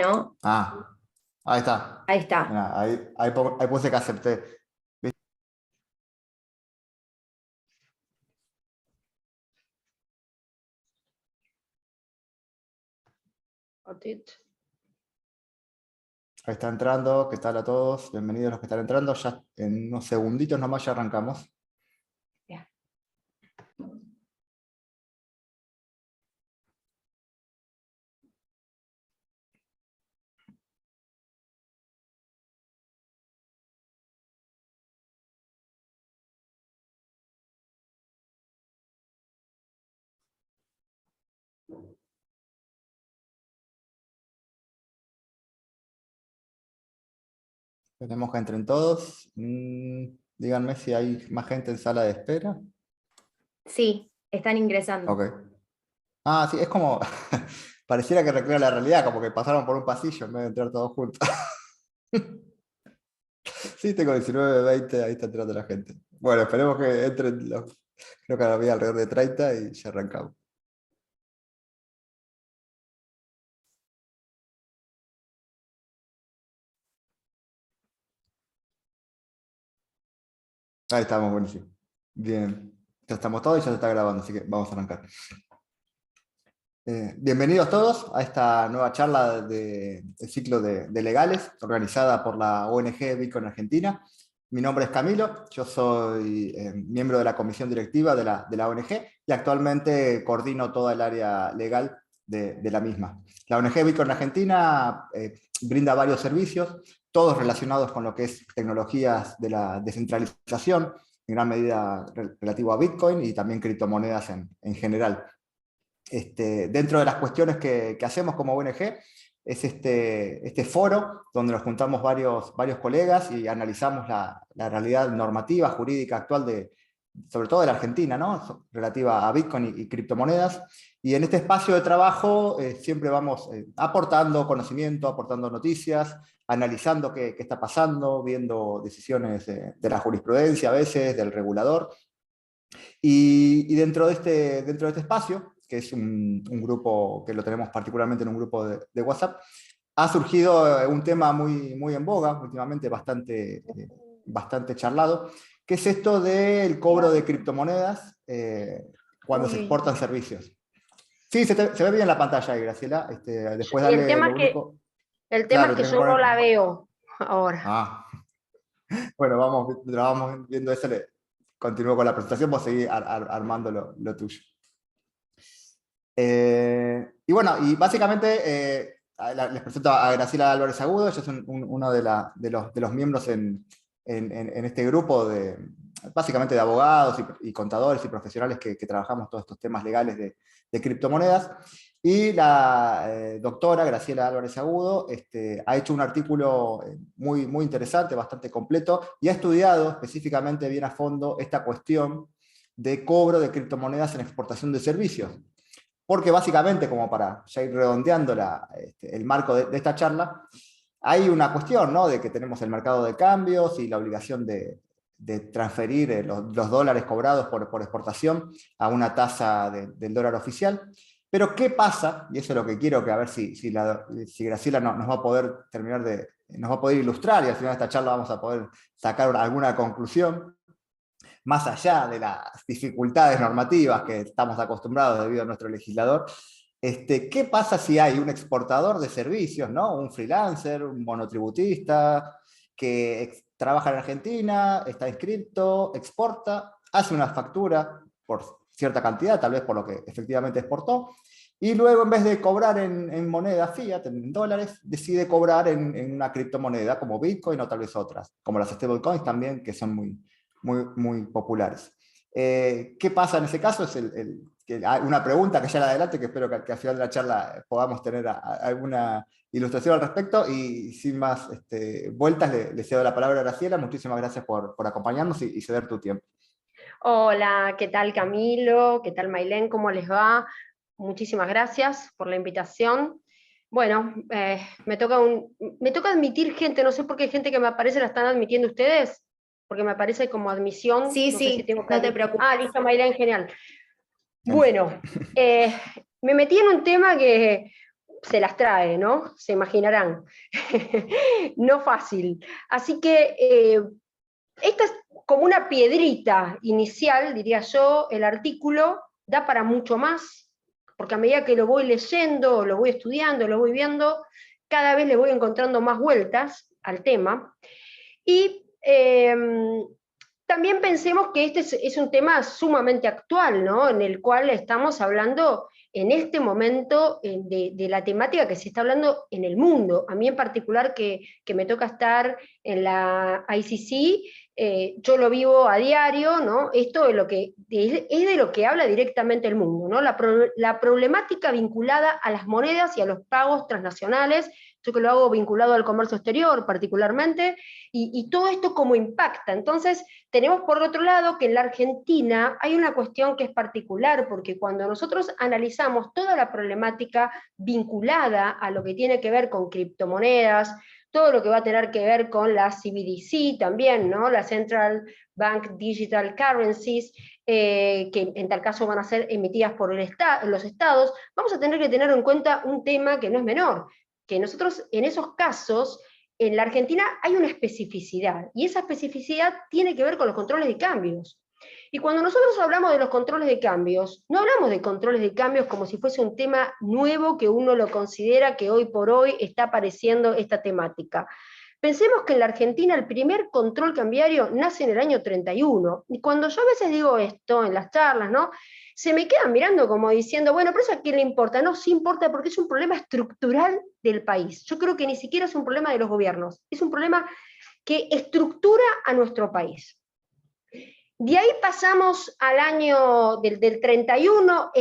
¿no? Ah, ahí está. Ahí está. Mirá, ahí puse que acepté. Ahí está entrando, ¿qué tal a todos? Bienvenidos los que están entrando. Ya en unos segunditos nomás ya arrancamos. Bien. Tenemos que entren todos. Díganme si hay más gente en sala de espera. Sí, están ingresando. Ok. Ah, sí, es como, pareciera que recrea la realidad, como que pasaron por un pasillo en vez de entrar todos juntos. Sí, tengo 19, 20, ahí está entrando la gente. Bueno, esperemos que entren creo que había alrededor de 30 y ya arrancamos. Ahí estamos, buenísimo. Bien, ya estamos todos y ya se está grabando, así que vamos a arrancar. Bienvenidos todos a esta nueva charla del ciclo de legales organizada por la ONG Bitcoin Argentina. Mi nombre es Camilo, yo soy miembro de la comisión directiva de la ONG y actualmente coordino toda el área legal de la misma. La ONG Bitcoin Argentina brinda varios servicios, todos relacionados con lo que es tecnologías de la descentralización, en gran medida relativo a Bitcoin y también criptomonedas en general. Dentro de las cuestiones que hacemos como ONG es este foro donde nos juntamos varios colegas y analizamos la realidad normativa, jurídica actual sobre todo de la Argentina, ¿no? Relativa a Bitcoin y criptomonedas. Y en este espacio de trabajo siempre vamos aportando conocimiento, aportando noticias, analizando qué está pasando, viendo decisiones de la jurisprudencia a veces, del regulador. Y dentro de este espacio, que es un grupo que lo tenemos particularmente en un grupo de WhatsApp, ha surgido un tema muy en boga, últimamente bastante charlado, que es esto del cobro de criptomonedas cuando se Uy. exportan servicios. Sí, se ve bien en la pantalla ahí, Graciela. Después Y el dale tema lo es que, único. el tema es Claro, que tenés que yo no poner. la veo ahora. Ah, bueno, vamos viendo eso. Continúo con la presentación, vos seguís armando lo tuyo. Y bueno, y básicamente les presento a Graciela Álvarez Agudo. Ella es uno de los miembros en este grupo básicamente de abogados y contadores y profesionales que trabajamos todos estos temas legales de criptomonedas. Y la doctora Graciela Álvarez Agudo ha hecho un artículo muy interesante, bastante completo, y ha estudiado específicamente bien a fondo esta cuestión de cobro de criptomonedas en exportación de servicios. Porque básicamente, como para ya ir redondeando el marco de esta charla, hay una cuestión, ¿no? De que tenemos el mercado de cambios y la obligación de transferir los dólares cobrados por exportación a una tasa del dólar oficial. Pero ¿qué pasa? Y eso es lo que quiero que a ver si Graciela nos va a poder nos va a poder ilustrar, y al final de esta charla vamos a poder sacar alguna conclusión más allá de las dificultades normativas que estamos acostumbrados debido a nuestro legislador. ¿Qué pasa si hay un exportador de servicios, ¿no? Un freelancer, un monotributista, que trabaja en Argentina, está inscrito, exporta, hace una factura por cierta cantidad, tal vez por lo que efectivamente exportó, y luego en vez de cobrar en moneda fiat, en dólares, decide cobrar en una criptomoneda como Bitcoin o tal vez otras, como las stablecoins también, que son muy populares. ¿Qué pasa en ese caso? Es una pregunta que ya la adelante, que espero que al final de la charla podamos tener alguna ilustración al respecto, y sin más vueltas le cedo la palabra a Graciela. Muchísimas gracias por acompañarnos y ceder tu tiempo. Hola, ¿qué tal Camilo? ¿Qué tal Mailén? ¿Cómo les va? Muchísimas gracias por la invitación. Bueno, me toca admitir gente, no sé por qué gente que me aparece la están admitiendo ustedes, porque me aparece como admisión, Sí, no sé si sí, tengo que no te admitir. preocupes. Ah, listo, Mailén, genial. Bueno, me metí en un tema que se las trae, ¿no? Se imaginarán. No fácil. Así que esta es como una piedrita inicial, diría yo, el artículo da para mucho más, porque a medida que lo voy leyendo, lo voy estudiando, lo voy viendo, cada vez le voy encontrando más vueltas al tema. Y también pensemos que este es un tema sumamente actual, ¿no? En el cual estamos hablando en este momento de la temática que se está hablando en el mundo. A mí en particular, que me toca estar en la ICC, yo lo vivo a diario, ¿no? Esto es de lo que habla directamente el mundo, ¿no? La problemática vinculada a las monedas y a los pagos transnacionales, yo que lo hago vinculado al comercio exterior particularmente, y todo esto como impacta. Entonces, tenemos por otro lado que en la Argentina hay una cuestión que es particular, porque cuando nosotros analizamos toda la problemática vinculada a lo que tiene que ver con criptomonedas, todo lo que va a tener que ver con la CBDC también, ¿no? La Central Bank Digital Currencies, que en tal caso van a ser emitidas por los estados, vamos a tener que tener en cuenta un tema que no es menor, que nosotros en esos casos, en la Argentina hay una especificidad, y esa especificidad tiene que ver con los controles de cambios. Y cuando nosotros hablamos de los controles de cambios, no hablamos de controles de cambios como si fuese un tema nuevo que uno lo considera que hoy por hoy está apareciendo esta temática. Pensemos que en la Argentina el primer control cambiario nace en el año 31, y cuando yo a veces digo esto en las charlas, ¿no? Se me quedan mirando como diciendo, bueno, pero eso a quién le importa. No, sí importa porque es un problema estructural del país. Yo creo que ni siquiera es un problema de los gobiernos, es un problema que estructura a nuestro país. De ahí pasamos al año del 31,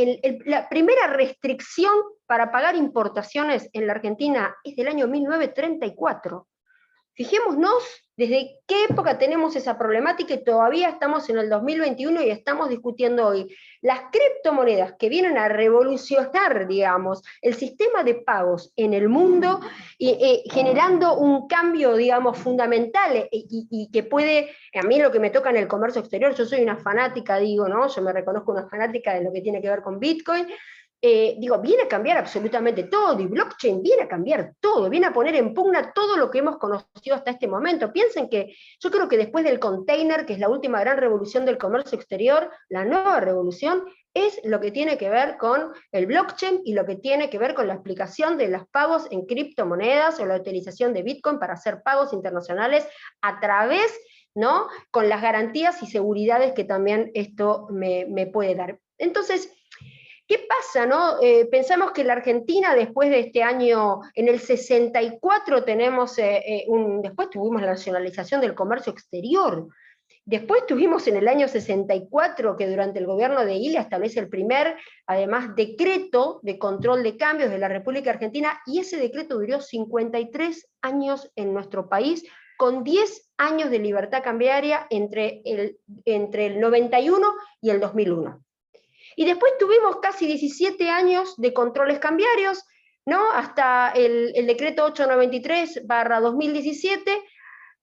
la primera restricción para pagar importaciones en la Argentina es del año 1934. Fijémonos desde qué época tenemos esa problemática y todavía estamos en el 2021 y estamos discutiendo hoy. Las criptomonedas que vienen a revolucionar, digamos, el sistema de pagos en el mundo, generando un cambio, digamos, fundamental y que puede, a mí lo que me toca en el comercio exterior, yo soy una fanática, digo, ¿no? Yo me reconozco una fanática de lo que tiene que ver con Bitcoin. Viene a cambiar absolutamente todo, y blockchain viene a cambiar todo, viene a poner en pugna todo lo que hemos conocido hasta este momento. Piensen que yo creo que después del container, que es la última gran revolución del comercio exterior, la nueva revolución es lo que tiene que ver con el blockchain y lo que tiene que ver con la aplicación de los pagos en criptomonedas o la utilización de Bitcoin para hacer pagos internacionales a través, ¿no? Con las garantías y seguridades que también esto me puede dar. Entonces, ¿qué pasa, no? Pensamos que la Argentina, después de este año, en el 64 tenemos, después tuvimos la nacionalización del comercio exterior. Después tuvimos en el año 64, que durante el gobierno de Ilia establece el primer, además, decreto de control de cambios de la República Argentina, y ese decreto duró 53 años en nuestro país, con 10 años de libertad cambiaria entre el 91 y el 2001. Y después tuvimos casi 17 años de controles cambiarios, ¿no? Hasta el decreto 893/2017,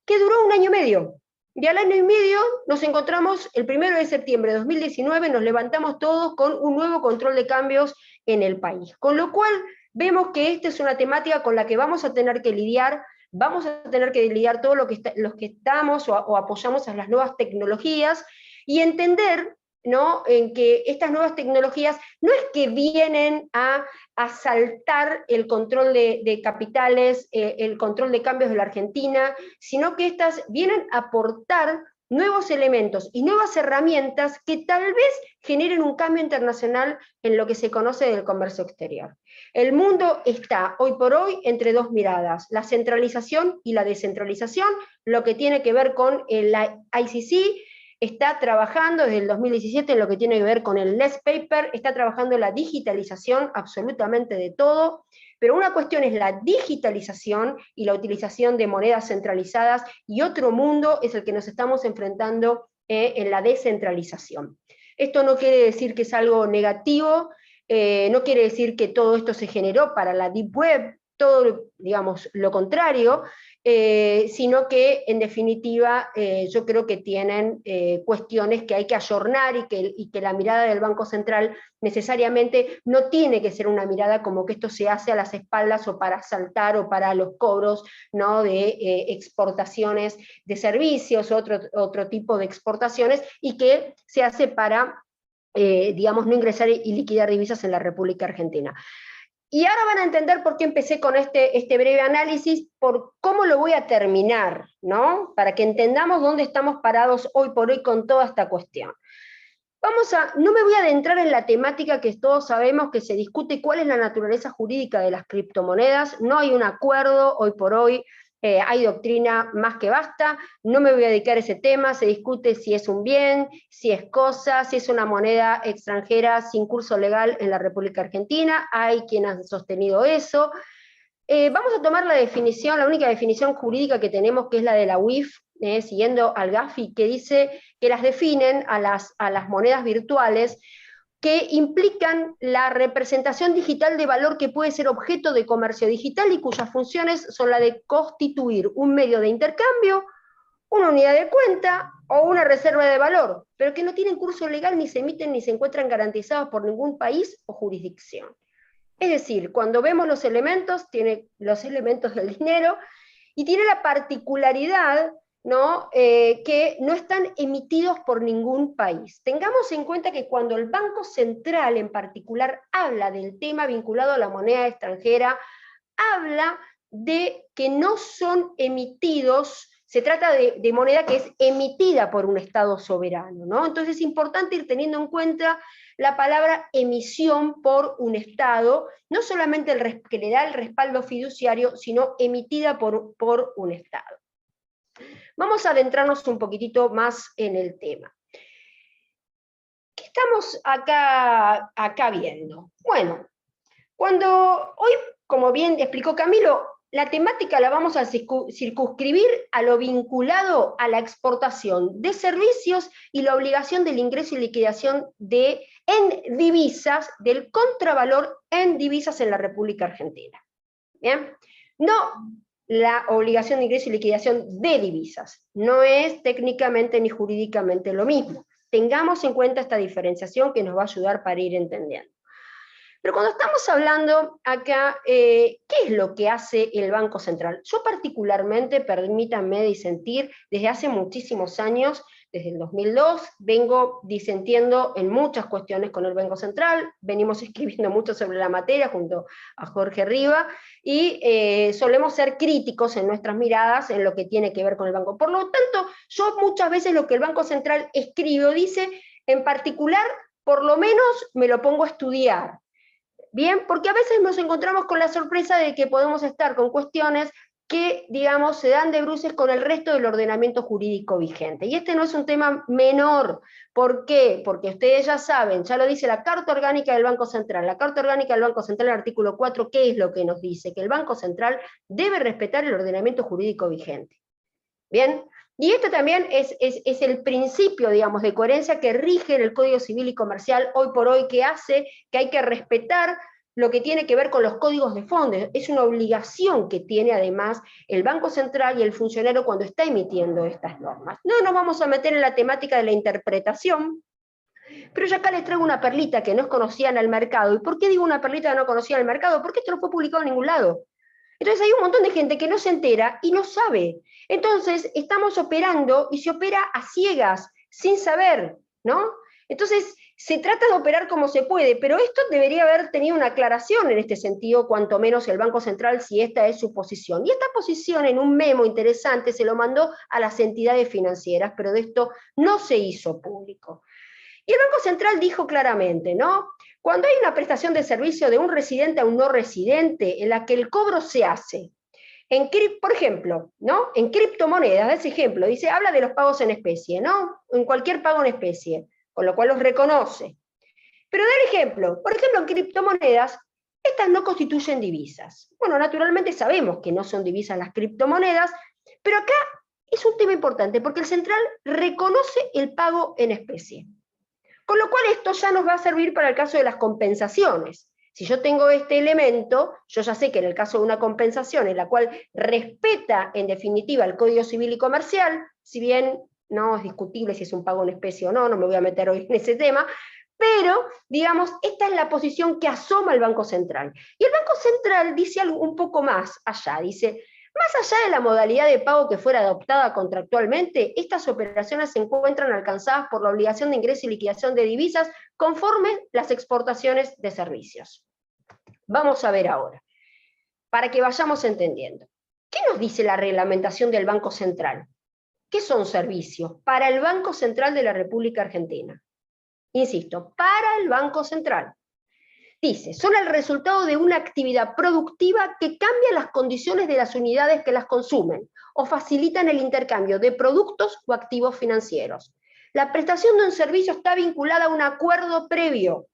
que duró un año y medio. Y al año y medio nos encontramos, el 1 de septiembre de 2019, nos levantamos todos con un nuevo control de cambios en el país. Con lo cual, vemos que esta es una temática con la que vamos a tener que lidiar, vamos a tener que lidiar todos los que estamos o apoyamos a las nuevas tecnologías, y entender, ¿no? En que estas nuevas tecnologías no es que vienen a saltar el control de capitales, el control de cambios de la Argentina, sino que estas vienen a aportar nuevos elementos y nuevas herramientas que tal vez generen un cambio internacional en lo que se conoce del comercio exterior. El mundo está hoy por hoy entre dos miradas, la centralización y la descentralización, lo que tiene que ver con la ICC, está trabajando desde el 2017 en lo que tiene que ver con el Less Paper, está trabajando en la digitalización absolutamente de todo, pero una cuestión es la digitalización y la utilización de monedas centralizadas, y otro mundo es el que nos estamos enfrentando en la descentralización. Esto no quiere decir que es algo negativo, no quiere decir que todo esto se generó para la Deep Web, todo, digamos, lo contrario, sino que en definitiva yo creo que tienen cuestiones que hay que ayornar y que la mirada del Banco Central necesariamente no tiene que ser una mirada como que esto se hace a las espaldas o para saltar o para los cobros, ¿no?, de exportaciones de servicios, otro tipo de exportaciones, y que se hace para, digamos, no ingresar y liquidar divisas en la República Argentina. Y ahora van a entender por qué empecé con este breve análisis, por cómo lo voy a terminar, ¿no? Para que entendamos dónde estamos parados hoy por hoy con toda esta cuestión. No me voy a adentrar en la temática que todos sabemos que se discute cuál es la naturaleza jurídica de las criptomonedas, no hay un acuerdo hoy por hoy, hay doctrina más que basta, no me voy a dedicar a ese tema, se discute si es un bien, si es cosa, si es una moneda extranjera sin curso legal en la República Argentina, hay quienes han sostenido eso. Vamos a tomar la definición, la única definición jurídica que tenemos, que es la de la UIF, siguiendo al Gafi, que dice que las definen a las monedas virtuales que implican la representación digital de valor que puede ser objeto de comercio digital y cuyas funciones son la de constituir un medio de intercambio, una unidad de cuenta o una reserva de valor, pero que no tienen curso legal ni se emiten ni se encuentran garantizados por ningún país o jurisdicción. Es decir, cuando vemos los elementos, tiene los elementos del dinero y tiene la particularidad, ¿no?, que no están emitidos por ningún país. Tengamos en cuenta que cuando el Banco Central en particular habla del tema vinculado a la moneda extranjera, habla de que no son emitidos, se trata de moneda que es emitida por un Estado soberano, ¿no? Entonces es importante ir teniendo en cuenta la palabra emisión por un Estado, no solamente que le da el respaldo fiduciario, sino emitida por un Estado. Vamos a adentrarnos un poquitito más en el tema. ¿Qué estamos acá viendo? Bueno, hoy, como bien explicó Camilo, la temática la vamos a circunscribir a lo vinculado a la exportación de servicios y la obligación del ingreso y liquidación en divisas, del contravalor en divisas en la República Argentina. ¿Bien? No la obligación de ingreso y liquidación de divisas. No es técnicamente ni jurídicamente lo mismo. Tengamos en cuenta esta diferenciación que nos va a ayudar para ir entendiendo. Pero cuando estamos hablando acá, ¿qué es lo que hace el Banco Central? Yo particularmente, permítanme disentir, desde hace muchísimos años, desde el 2002, vengo disentiendo en muchas cuestiones con el Banco Central, venimos escribiendo mucho sobre la materia junto a Jorge Riva, y solemos ser críticos en nuestras miradas en lo que tiene que ver con el banco. Por lo tanto, yo muchas veces lo que el Banco Central escribe o dice, en particular, por lo menos me lo pongo a estudiar. Bien, porque a veces nos encontramos con la sorpresa de que podemos estar con cuestiones que, digamos, se dan de bruces con el resto del ordenamiento jurídico vigente. Y este no es un tema menor. ¿Por qué? Porque ustedes ya saben, ya lo dice la Carta Orgánica del Banco Central. La Carta Orgánica del Banco Central, el artículo 4, ¿qué es lo que nos dice? Que el Banco Central debe respetar el ordenamiento jurídico vigente. ¿Bien? Y este también es el principio, digamos, de coherencia que rige en el Código Civil y Comercial hoy por hoy, que hace que hay que respetar lo que tiene que ver con los códigos de fondo. Es una obligación que tiene además el Banco Central y el funcionario cuando está emitiendo estas normas. No nos vamos a meter en la temática de la interpretación, pero yo acá les traigo una perlita que no conocían al mercado. ¿Y por qué digo una perlita que no conocían al mercado? Porque esto no fue publicado en ningún lado. Entonces hay un montón de gente que no se entera y no sabe. Entonces estamos operando y se opera a ciegas, sin saber, ¿no? Entonces se trata de operar como se puede, pero esto debería haber tenido una aclaración en este sentido, cuanto menos el Banco Central, si esta es su posición. Y esta posición en un memo interesante se lo mandó a las entidades financieras, pero de esto no se hizo público. Y el Banco Central dijo claramente, ¿no? Cuando hay una prestación de servicio de un residente a un no residente, en la que el cobro se hace, por ejemplo, ¿no?, en criptomonedas, ese ejemplo, habla de los pagos en especie, ¿no? En cualquier pago en especie, con lo cual los reconoce. Pero da el ejemplo, por ejemplo, en criptomonedas, estas no constituyen divisas. Bueno, naturalmente sabemos que no son divisas las criptomonedas, pero acá es un tema importante, porque el central reconoce el pago en especie. Con lo cual esto ya nos va a servir para el caso de las compensaciones. Si yo tengo este elemento, yo ya sé que en el caso de una compensación en la cual respeta en definitiva el Código Civil y Comercial, si bien no es discutible si es un pago en especie o no, no me voy a meter hoy en ese tema, pero, digamos, esta es la posición que asoma el Banco Central. Y el Banco Central dice algo un poco más allá, dice, más allá de la modalidad de pago que fuera adoptada contractualmente, estas operaciones se encuentran alcanzadas por la obligación de ingreso y liquidación de divisas conforme las exportaciones de servicios. Vamos a ver ahora, para que vayamos entendiendo. ¿Qué nos dice la reglamentación del Banco Central? ¿Qué son servicios? Para el Banco Central de la República Argentina. Insisto, para el Banco Central. Dice, son el resultado de una actividad productiva que cambia las condiciones de las unidades que las consumen o facilitan el intercambio de productos o activos financieros. La prestación de un servicio está vinculada a un acuerdo previo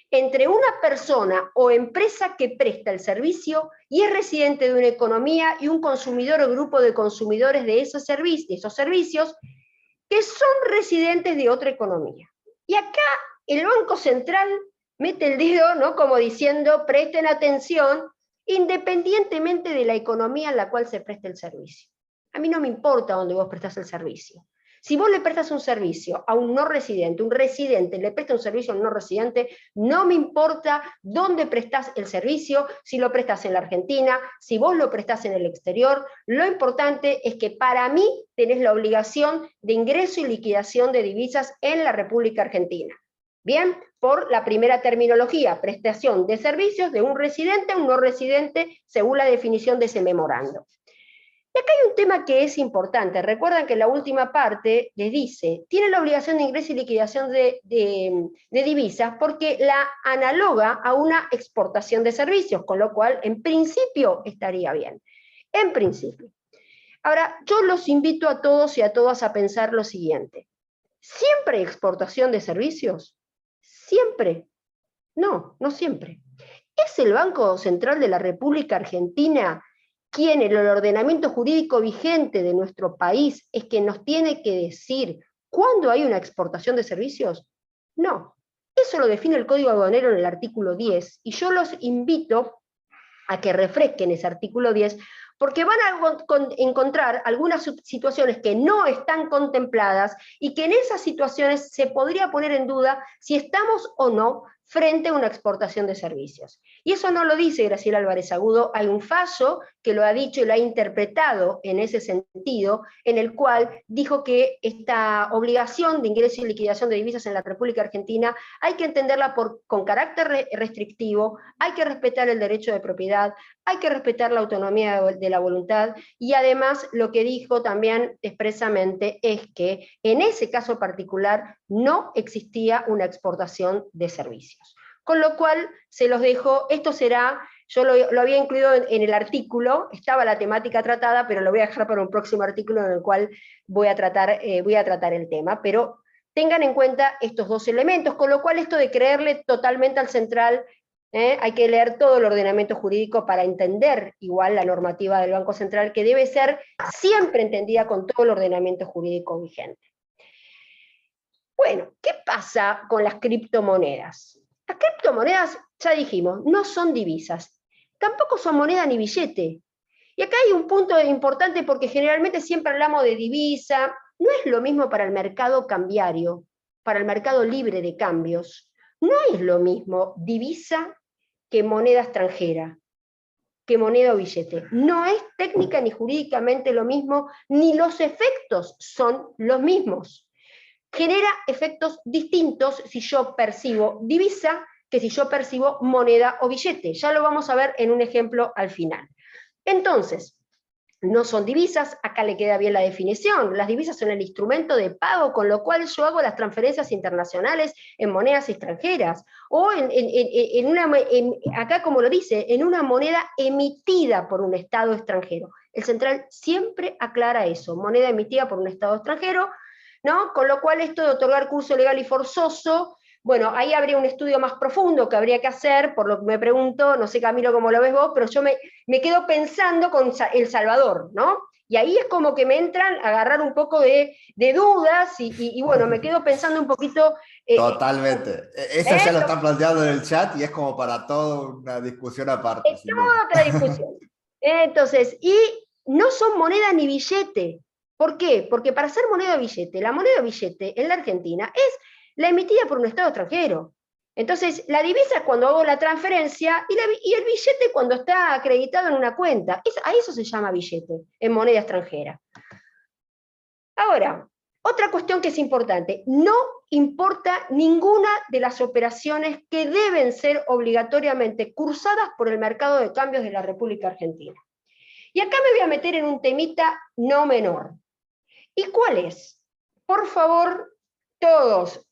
entre una persona o empresa que presta el servicio y es residente de una economía y un consumidor o grupo de consumidores de esos servicios que son residentes de otra economía. Y acá el Banco Central mete el dedo, ¿no? Como diciendo, presten atención, independientemente de la economía en la cual se preste el servicio. A mí no me importa dónde vos prestás el servicio. Si vos le prestas un servicio a un no residente, un residente le presta un servicio a un no residente, no me importa dónde prestás el servicio, si lo prestas en la Argentina, si vos lo prestás en el exterior, lo importante es que para mí tenés la obligación de ingreso y liquidación de divisas en la República Argentina. Bien, por la primera terminología, prestación de servicios de un residente a un no residente, según la definición de ese memorando. Y acá hay un tema que es importante. Recuerdan que en la última parte les dice, tiene la obligación de ingreso y liquidación de divisas porque la analoga a una exportación de servicios, con lo cual en principio estaría bien. En principio. Ahora, yo los invito a todos y a todas a pensar lo siguiente. ¿Siempre hay exportación de servicios? ¿Siempre? No, no siempre. ¿Es el Banco Central de la República Argentina quien en el ordenamiento jurídico vigente de nuestro país es que nos tiene que decir cuándo hay una exportación de servicios? No. Eso lo define el Código Aduanero en el artículo 10, y yo los invito a que refresquen ese artículo 10, porque van a encontrar algunas situaciones que no están contempladas y que en esas situaciones se podría poner en duda si estamos o no frente a una exportación de servicios. Y eso no lo dice Graciela Álvarez Agudo, hay un fallo que lo ha dicho y lo ha interpretado en ese sentido, en el cual dijo que esta obligación de ingreso y liquidación de divisas en la República Argentina hay que entenderla con carácter restrictivo, hay que respetar el derecho de propiedad, hay que respetar la autonomía de la voluntad, y además lo que dijo también expresamente es que en ese caso particular no existía una exportación de servicios. Con lo cual se los dejo, esto será, yo lo había incluido en el artículo, estaba la temática tratada, pero lo voy a dejar para un próximo artículo en el cual voy a tratar el tema, pero tengan en cuenta estos dos elementos, con lo cual esto de creerle totalmente al central, hay que leer todo el ordenamiento jurídico para entender igual la normativa del Banco Central, que debe ser siempre entendida con todo el ordenamiento jurídico vigente. Bueno, ¿qué pasa con las criptomonedas? Las criptomonedas, ya dijimos, no son divisas, tampoco son moneda ni billete. Y acá hay un punto importante porque generalmente siempre hablamos de divisa, no es lo mismo para el mercado cambiario, para el mercado libre de cambios, no es lo mismo divisa que moneda extranjera, que moneda o billete. No es técnica ni jurídicamente lo mismo, ni los efectos son los mismos. Genera efectos distintos si yo percibo divisa que si yo percibo moneda o billete. Ya lo vamos a ver en un ejemplo al final. Entonces, no son divisas, acá le queda bien la definición, las divisas son el instrumento de pago con lo cual yo hago las transferencias internacionales en monedas extranjeras, o acá como lo dice, en una moneda emitida por un Estado extranjero. El central siempre aclara eso, moneda emitida por un Estado extranjero, ¿no? Con lo cual esto de otorgar curso legal y forzoso, bueno, ahí habría un estudio más profundo que habría que hacer, por lo que me pregunto, no sé Camilo cómo lo ves vos, pero yo me quedo pensando con El Salvador, ¿no? Y ahí es como que me entran a agarrar un poco de dudas y bueno, me quedo pensando un poquito Totalmente. Eso ya lo Esto están planteando en el chat y es como para toda una discusión aparte, es sin duda. toda otra discusión. Entonces, y no son moneda ni billete. ¿Por qué? Porque para ser moneda o billete, la moneda o billete en la Argentina es la emitida por un Estado extranjero. Entonces, la divisa es cuando hago la transferencia y el billete cuando está acreditado en una cuenta. A eso se llama billete, en moneda extranjera. Ahora, otra cuestión que es importante, no importa ninguna de las operaciones que deben ser obligatoriamente cursadas por el mercado de cambios de la República Argentina. Y acá me voy a meter en un temita no menor. ¿Y cuál es? Por favor, todos,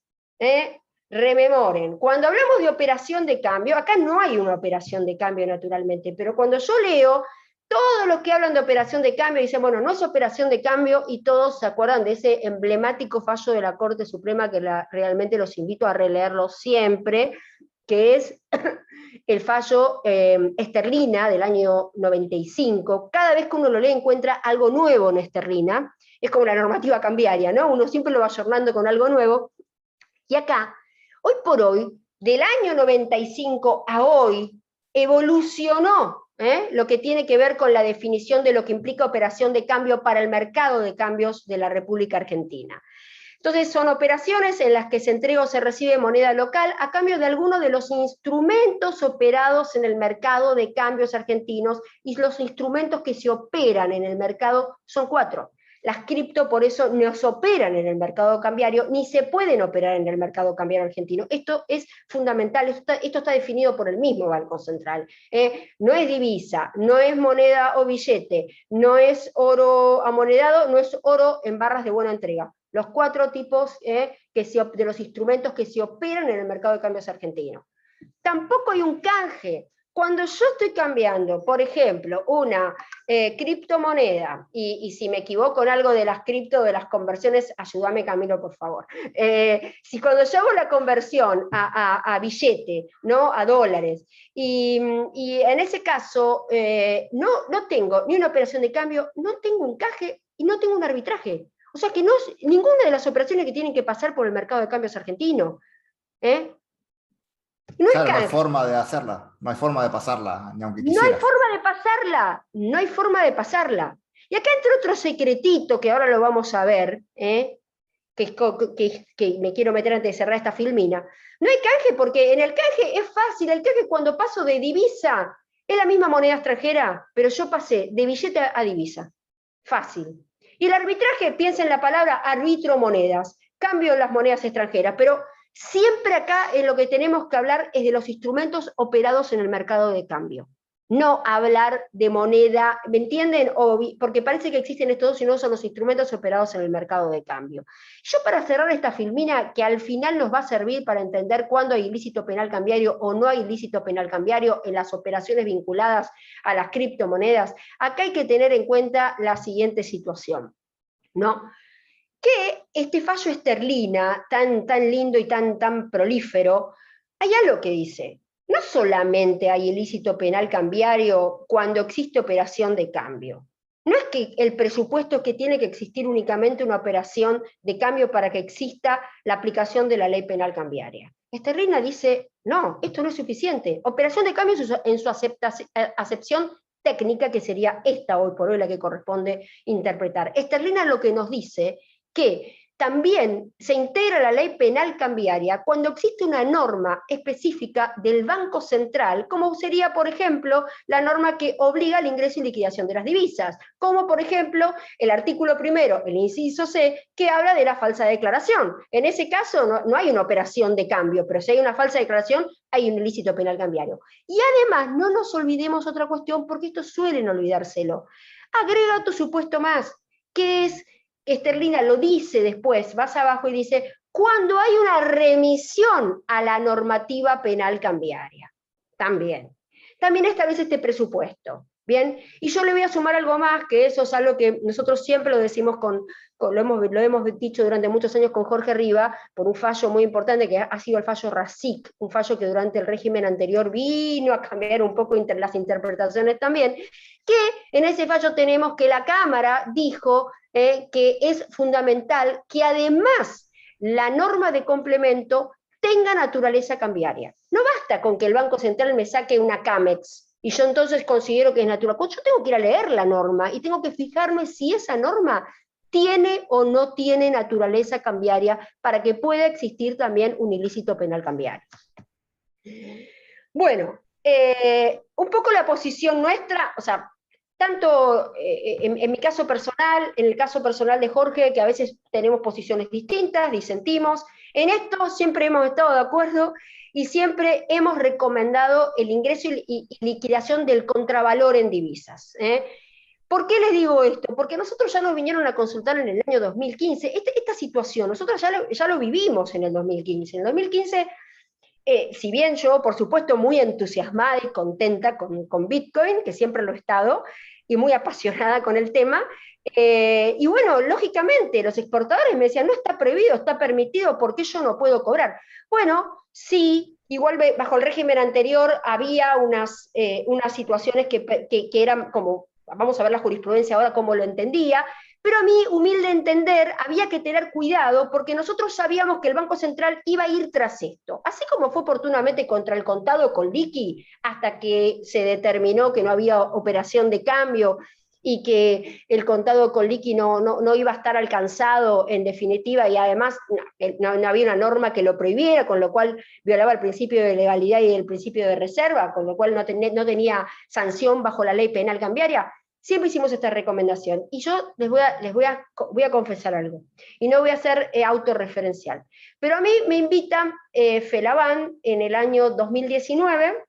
rememoren. Cuando hablamos de operación de cambio, acá no hay una operación de cambio naturalmente, pero cuando yo leo todos los que hablan de operación de cambio dicen, bueno, no es operación de cambio, y todos se acuerdan de ese emblemático fallo de la Corte Suprema que realmente los invito a releerlo siempre, que es el fallo Esterlina del año 95. Cada vez que uno lo lee encuentra algo nuevo en Esterlina, es como la normativa cambiaria, ¿no? Uno siempre lo va ayornando con algo nuevo, y acá, hoy por hoy, del año 95 a hoy, evolucionó lo que tiene que ver con la definición de lo que implica operación de cambio para el mercado de cambios de la República Argentina. Entonces son operaciones en las que se entrega o se recibe moneda local a cambio de alguno de los instrumentos operados en el mercado de cambios argentinos, y los instrumentos que se operan en el mercado son 4. Las cripto por eso no se operan en el mercado cambiario, ni se pueden operar en el mercado cambiario argentino. Esto es fundamental, esto está definido por el mismo Banco Central. No es divisa, no es moneda o billete, no es oro amonedado, no es oro en barras de buena entrega. Los 4 tipos de los instrumentos que se operan en el mercado de cambios argentino. Tampoco hay un canje. Cuando yo estoy cambiando, por ejemplo, una criptomoneda, y si me equivoco en algo de las cripto, de las conversiones, ayúdame Camilo, por favor. Si cuando yo hago la conversión a billete, ¿no? A dólares, y en ese caso no tengo ni una operación de cambio, no tengo un canje y no tengo un arbitraje. O sea que no es ninguna de las operaciones que tienen que pasar por el mercado de cambios argentino. No hay Claro, no hay canje. forma de hacerla, no hay forma de pasarla, ni aunque No hay quisieras. forma de pasarla, no hay forma de pasarla. Y acá entra otro secretito que ahora lo vamos a ver, que me quiero meter antes de cerrar esta filmina. No hay canje porque en el canje es fácil, el canje cuando paso de divisa es la misma moneda extranjera, pero yo pasé de billete a divisa. Fácil. Y el arbitraje, piensa en la palabra arbitro monedas, cambio las monedas extranjeras, pero siempre acá en lo que tenemos que hablar es de los instrumentos operados en el mercado de cambio. No hablar de moneda, ¿me entienden? Porque parece que existen estos dos y no son los instrumentos operados en el mercado de cambio. Yo, para cerrar esta filmina, que al final nos va a servir para entender cuándo hay ilícito penal cambiario o no hay ilícito penal cambiario en las operaciones vinculadas a las criptomonedas, acá hay que tener en cuenta la siguiente situación, ¿no? Que este fallo Esterlina, tan lindo y tan prolífero, hay algo que dice, no solamente hay ilícito penal cambiario cuando existe operación de cambio. No es que el presupuesto es que tiene que existir únicamente una operación de cambio para que exista la aplicación de la ley penal cambiaria. Esterlina dice, no, esto no es suficiente. Operación de cambio en su acepción técnica, que sería esta hoy por hoy la que corresponde interpretar. Esterlina lo que nos dice que también se integra la ley penal cambiaria cuando existe una norma específica del Banco Central, como sería, por ejemplo, la norma que obliga al ingreso y liquidación de las divisas, como por ejemplo el artículo primero, el inciso C, que habla de la falsa declaración. En ese caso no hay una operación de cambio, pero si hay una falsa declaración, hay un ilícito penal cambiario. Y además, no nos olvidemos otra cuestión, porque esto suelen olvidárselo. Agrega otro supuesto más, que es, Esterlina lo dice después, vas abajo y dice, cuando hay una remisión a la normativa penal cambiaria. También establece este presupuesto. Bien, y yo le voy a sumar algo más, que eso es algo que nosotros siempre lo decimos lo hemos dicho durante muchos años con Jorge Riva, por un fallo muy importante que ha sido el fallo RACIC, un fallo que durante el régimen anterior vino a cambiar un poco las interpretaciones también, que en ese fallo tenemos que la Cámara dijo que es fundamental que además la norma de complemento tenga naturaleza cambiaria. No basta con que el Banco Central me saque una CAMEX, y yo entonces considero que es natural. Pues yo tengo que ir a leer la norma, y tengo que fijarme si esa norma tiene o no tiene naturaleza cambiaria, para que pueda existir también un ilícito penal cambiario. Bueno, un poco la posición nuestra, o sea, tanto en mi caso personal, en el caso personal de Jorge, que a veces tenemos posiciones distintas, disentimos, en esto siempre hemos estado de acuerdo y siempre hemos recomendado el ingreso y liquidación del contravalor en divisas. ¿Por qué les digo esto? Porque nosotros ya nos vinieron a consultar en el año 2015, esta situación, nosotros ya lo vivimos en el 2015. En el 2015, si bien yo, por supuesto, muy entusiasmada y contenta con Bitcoin, que siempre lo he estado, y muy apasionada con el tema, y bueno, lógicamente, los exportadores me decían, no está prohibido, está permitido, ¿por qué yo no puedo cobrar? Bueno, sí, igual bajo el régimen anterior había unas situaciones que eran como, vamos a ver la jurisprudencia ahora cómo lo entendía, pero a mi humilde entender había que tener cuidado porque nosotros sabíamos que el Banco Central iba a ir tras esto, así como fue oportunamente contra el contado con liqui, hasta que se determinó que no había operación de cambio y que el contado con liqui no iba a estar alcanzado en definitiva, y además no había una norma que lo prohibiera, con lo cual violaba el principio de legalidad y el principio de reserva, con lo cual no tenía sanción bajo la ley penal cambiaria. Siempre hicimos esta recomendación, y yo voy a confesar algo, y no voy a ser autorreferencial, pero a mí me invitan FELABAN en el año 2019,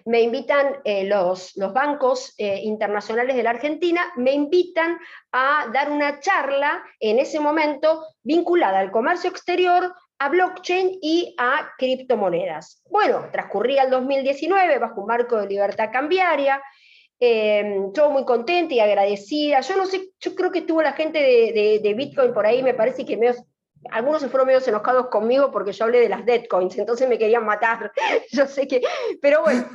me invitan los bancos internacionales de la Argentina, me invitan a dar una charla en ese momento vinculada al comercio exterior, a blockchain y a criptomonedas. Bueno, transcurría el 2019 bajo un marco de libertad cambiaria. Yo muy contenta y agradecida. Yo no sé, yo creo que estuvo la gente de Bitcoin por ahí, me parece que algunos se fueron medio enojados conmigo porque yo hablé de las deadcoins, entonces me querían matar. Yo sé que, pero bueno,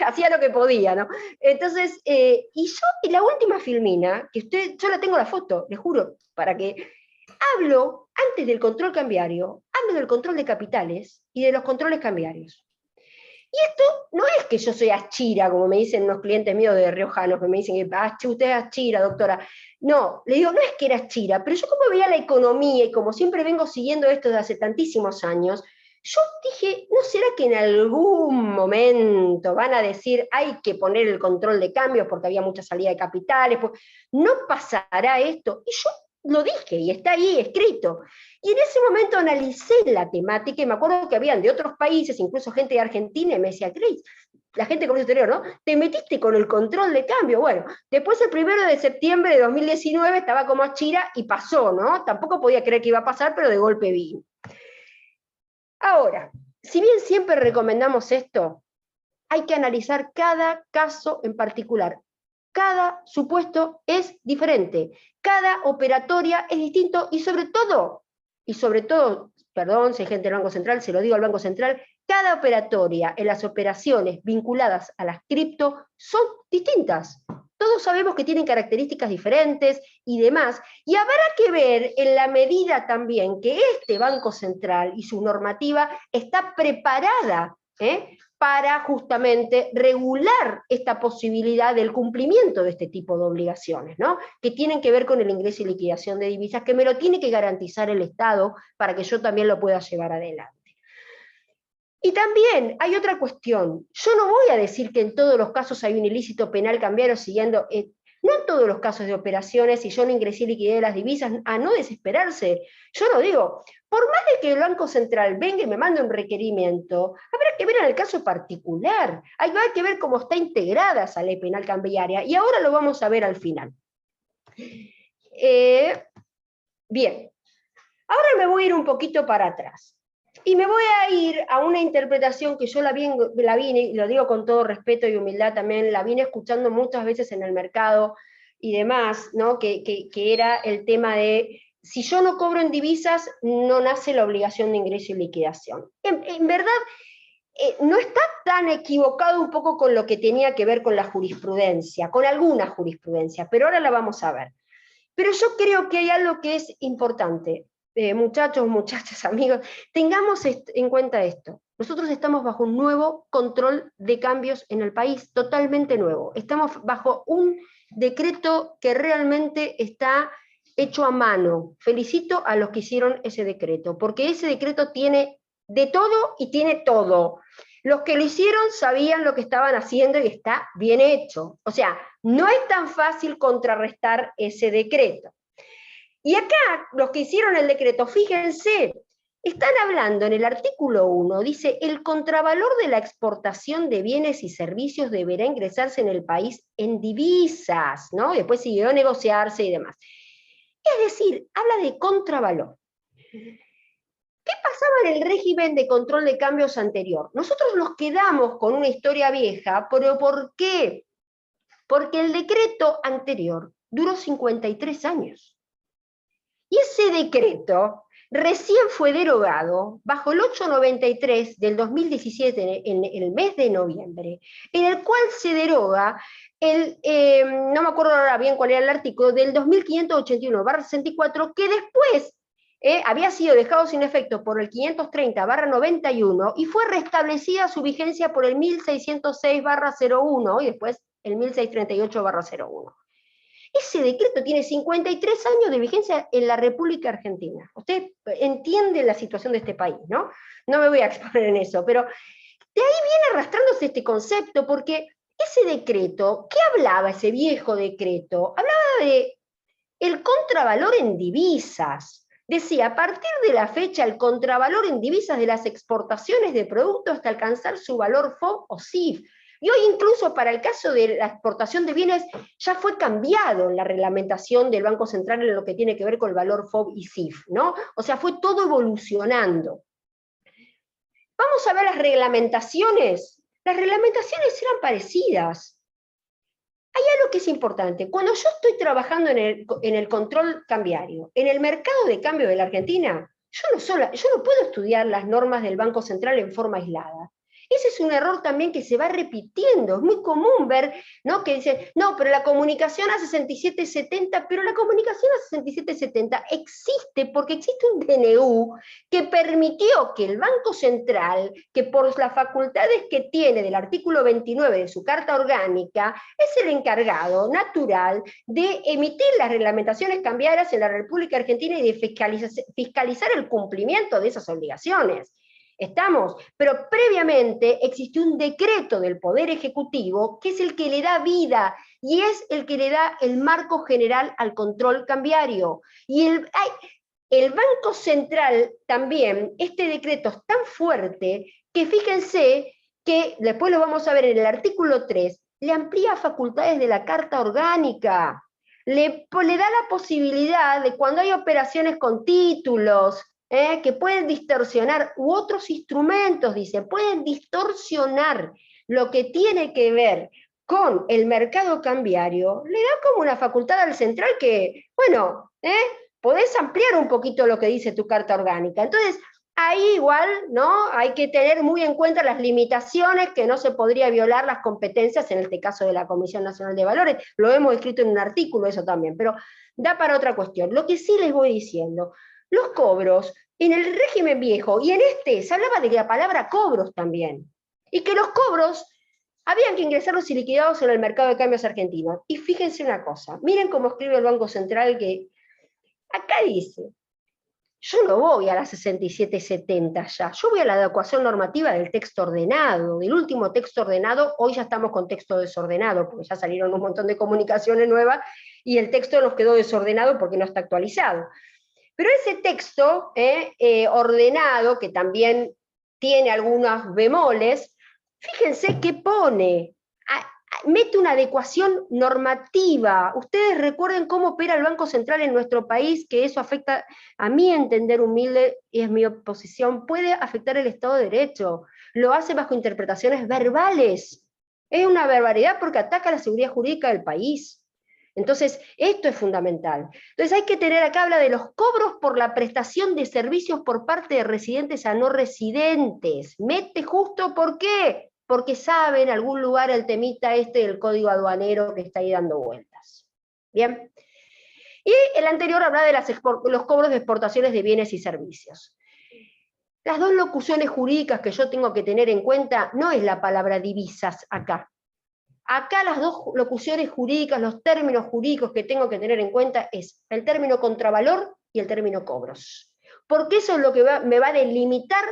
hacía lo que podía, ¿no? Entonces, y yo en la última filmina, yo la tengo la foto, les juro, para que hablo, antes del control cambiario, hablo del control de capitales y de los controles cambiarios. Y esto no es que yo soy achira, como me dicen unos clientes míos de riojanos, que me dicen que usted es achira, doctora. No, le digo, no es que era achira, pero yo como veía la economía y como siempre vengo siguiendo esto desde hace tantísimos años, yo dije, ¿no será que en algún momento van a decir hay que poner el control de cambios porque había mucha salida de capitales? Pues, ¿no pasará esto? Y yo lo dije, y está ahí escrito. Y en ese momento analicé la temática, y me acuerdo que habían de otros países, incluso gente de Argentina, y me decía, Cris, la gente de comercio exterior, ¿no? Te metiste con el control de cambio. Bueno, después el 1 de septiembre de 2019 estaba como achira y pasó, ¿no? Tampoco podía creer que iba a pasar, pero de golpe vi. Ahora, si bien siempre recomendamos esto, hay que analizar cada caso en particular. Cada supuesto es diferente, cada operatoria es distinto y sobre todo, perdón, si hay gente del Banco Central, se lo digo al Banco Central, cada operatoria en las operaciones vinculadas a las cripto son distintas. Todos sabemos que tienen características diferentes y demás, y habrá que ver en la medida también que este Banco Central y su normativa está preparada para justamente regular esta posibilidad del cumplimiento de este tipo de obligaciones, ¿no? Que tienen que ver con el ingreso y liquidación de divisas, que me lo tiene que garantizar el Estado para que yo también lo pueda llevar adelante. Y también hay otra cuestión. Yo no voy a decir que en todos los casos hay un ilícito penal cambiario siguiendo... no en todos los casos de operaciones, si yo no ingresé y liquidé las divisas, a no desesperarse. Yo no digo, por más de que el Banco Central venga y me mande un requerimiento, habrá que ver en el caso particular. Hay que ver cómo está integrada esa ley penal cambiaria, y ahora lo vamos a ver al final. Bien, ahora me voy a ir un poquito para atrás. Y me voy a ir a una interpretación que yo la vine, y lo digo con todo respeto y humildad también, la vine escuchando muchas veces en el mercado y demás, ¿no? Que era el tema de, si yo no cobro en divisas, no nace la obligación de ingreso y liquidación. En verdad, no está tan equivocado un poco con lo que tenía que ver con la jurisprudencia, con alguna jurisprudencia, pero ahora la vamos a ver. Pero yo creo que hay algo que es importante. muchachos, muchachas, amigos, tengamos en cuenta esto. Nosotros estamos bajo un nuevo control de cambios en el país, totalmente nuevo. Estamos bajo un decreto que realmente está hecho a mano. Felicito a los que hicieron ese decreto, porque ese decreto tiene de todo y tiene todo. Los que lo hicieron sabían lo que estaban haciendo y está bien hecho. O sea, no es tan fácil contrarrestar ese decreto. Y acá, los que hicieron el decreto, fíjense, están hablando en el artículo 1, dice, el contravalor de la exportación de bienes y servicios deberá ingresarse en el país en divisas, ¿no? Y después siguió a negociarse y demás. Es decir, habla de contravalor. ¿Qué pasaba en el régimen de control de cambios anterior? Nosotros nos quedamos con una historia vieja, pero ¿por qué? Porque el decreto anterior duró 53 años. Y ese decreto recién fue derogado bajo el 893 del 2017, en el mes de noviembre, en el cual se deroga no me acuerdo ahora bien cuál era el artículo, del 2581/64, que después había sido dejado sin efecto por el 530/91 y fue restablecida su vigencia por el 1606/01 y después el 1638/01. Ese decreto tiene 53 años de vigencia en la República Argentina. Usted entiende la situación de este país, ¿no? No me voy a exponer en eso, pero de ahí viene arrastrándose este concepto, porque ese decreto, ¿qué hablaba ese viejo decreto? Hablaba de el contravalor en divisas. Decía, a partir de la fecha, el contravalor en divisas de las exportaciones de productos hasta alcanzar su valor FOB o CIF. Y hoy incluso para el caso de la exportación de bienes ya fue cambiado en la reglamentación del Banco Central en lo que tiene que ver con el valor FOB y CIF, ¿no? O sea, fue todo evolucionando. Vamos a ver las reglamentaciones. Las reglamentaciones eran parecidas. Hay algo que es importante. Cuando yo estoy trabajando en el control cambiario, en el mercado de cambio de la Argentina, yo no puedo estudiar las normas del Banco Central en forma aislada. Ese es un error también que se va repitiendo. Es muy común ver, ¿no?, que dicen, no, pero la comunicación a 6770, pero la comunicación a 6770 existe porque existe un DNU que permitió que el Banco Central, que por las facultades que tiene del artículo 29 de su Carta Orgánica, es el encargado natural de emitir las reglamentaciones cambiarias en la República Argentina y de fiscalizar el cumplimiento de esas obligaciones. Estamos, pero previamente existió un decreto del Poder Ejecutivo que es el que le da vida y es el que le da el marco general al control cambiario. Y el Banco Central también, este decreto es tan fuerte que fíjense que, después lo vamos a ver en el artículo 3, le amplía facultades de la Carta Orgánica, le da la posibilidad de cuando hay operaciones con títulos, que pueden distorsionar, u otros instrumentos, dice, pueden distorsionar lo que tiene que ver con el mercado cambiario, le da como una facultad al central que, bueno, podés ampliar un poquito lo que dice tu Carta Orgánica. Entonces, ahí igual, ¿no?, hay que tener muy en cuenta las limitaciones, que no se podría violar las competencias en este caso de la Comisión Nacional de Valores, lo hemos escrito en un artículo eso también, pero da para otra cuestión. Lo que sí les voy diciendo, los cobros, en el régimen viejo, y en este, se hablaba de la palabra cobros también, y que los cobros habían que ingresarlos y liquidados en el mercado de cambios argentino. Y fíjense una cosa, miren cómo escribe el Banco Central, que acá dice, yo no voy a la 6770 ya, yo voy a la adecuación normativa del texto ordenado, del último texto ordenado. Hoy ya estamos con texto desordenado, porque ya salieron un montón de comunicaciones nuevas, y el texto nos quedó desordenado porque no está actualizado. Pero ese texto ordenado, que también tiene algunos bemoles, fíjense que pone, mete una adecuación normativa. Ustedes recuerden cómo opera el Banco Central en nuestro país, que eso afecta, a mi entender humilde, y es mi oposición, puede afectar el Estado de Derecho. Lo hace bajo interpretaciones verbales. Es una barbaridad porque ataca la seguridad jurídica del país. Entonces, esto es fundamental. Entonces, hay que tener acá, habla de los cobros por la prestación de servicios por parte de residentes a no residentes. Mete justo, ¿por qué? Porque sabe en algún lugar el temita este del código aduanero que está ahí dando vueltas. Bien. Y el anterior habla de los cobros de exportaciones de bienes y servicios. Las dos locuciones jurídicas que yo tengo que tener en cuenta no es la palabra divisas acá. Acá las dos locuciones jurídicas, los términos jurídicos que tengo que tener en cuenta es el término contravalor y el término cobros. Porque eso es lo que me va a delimitar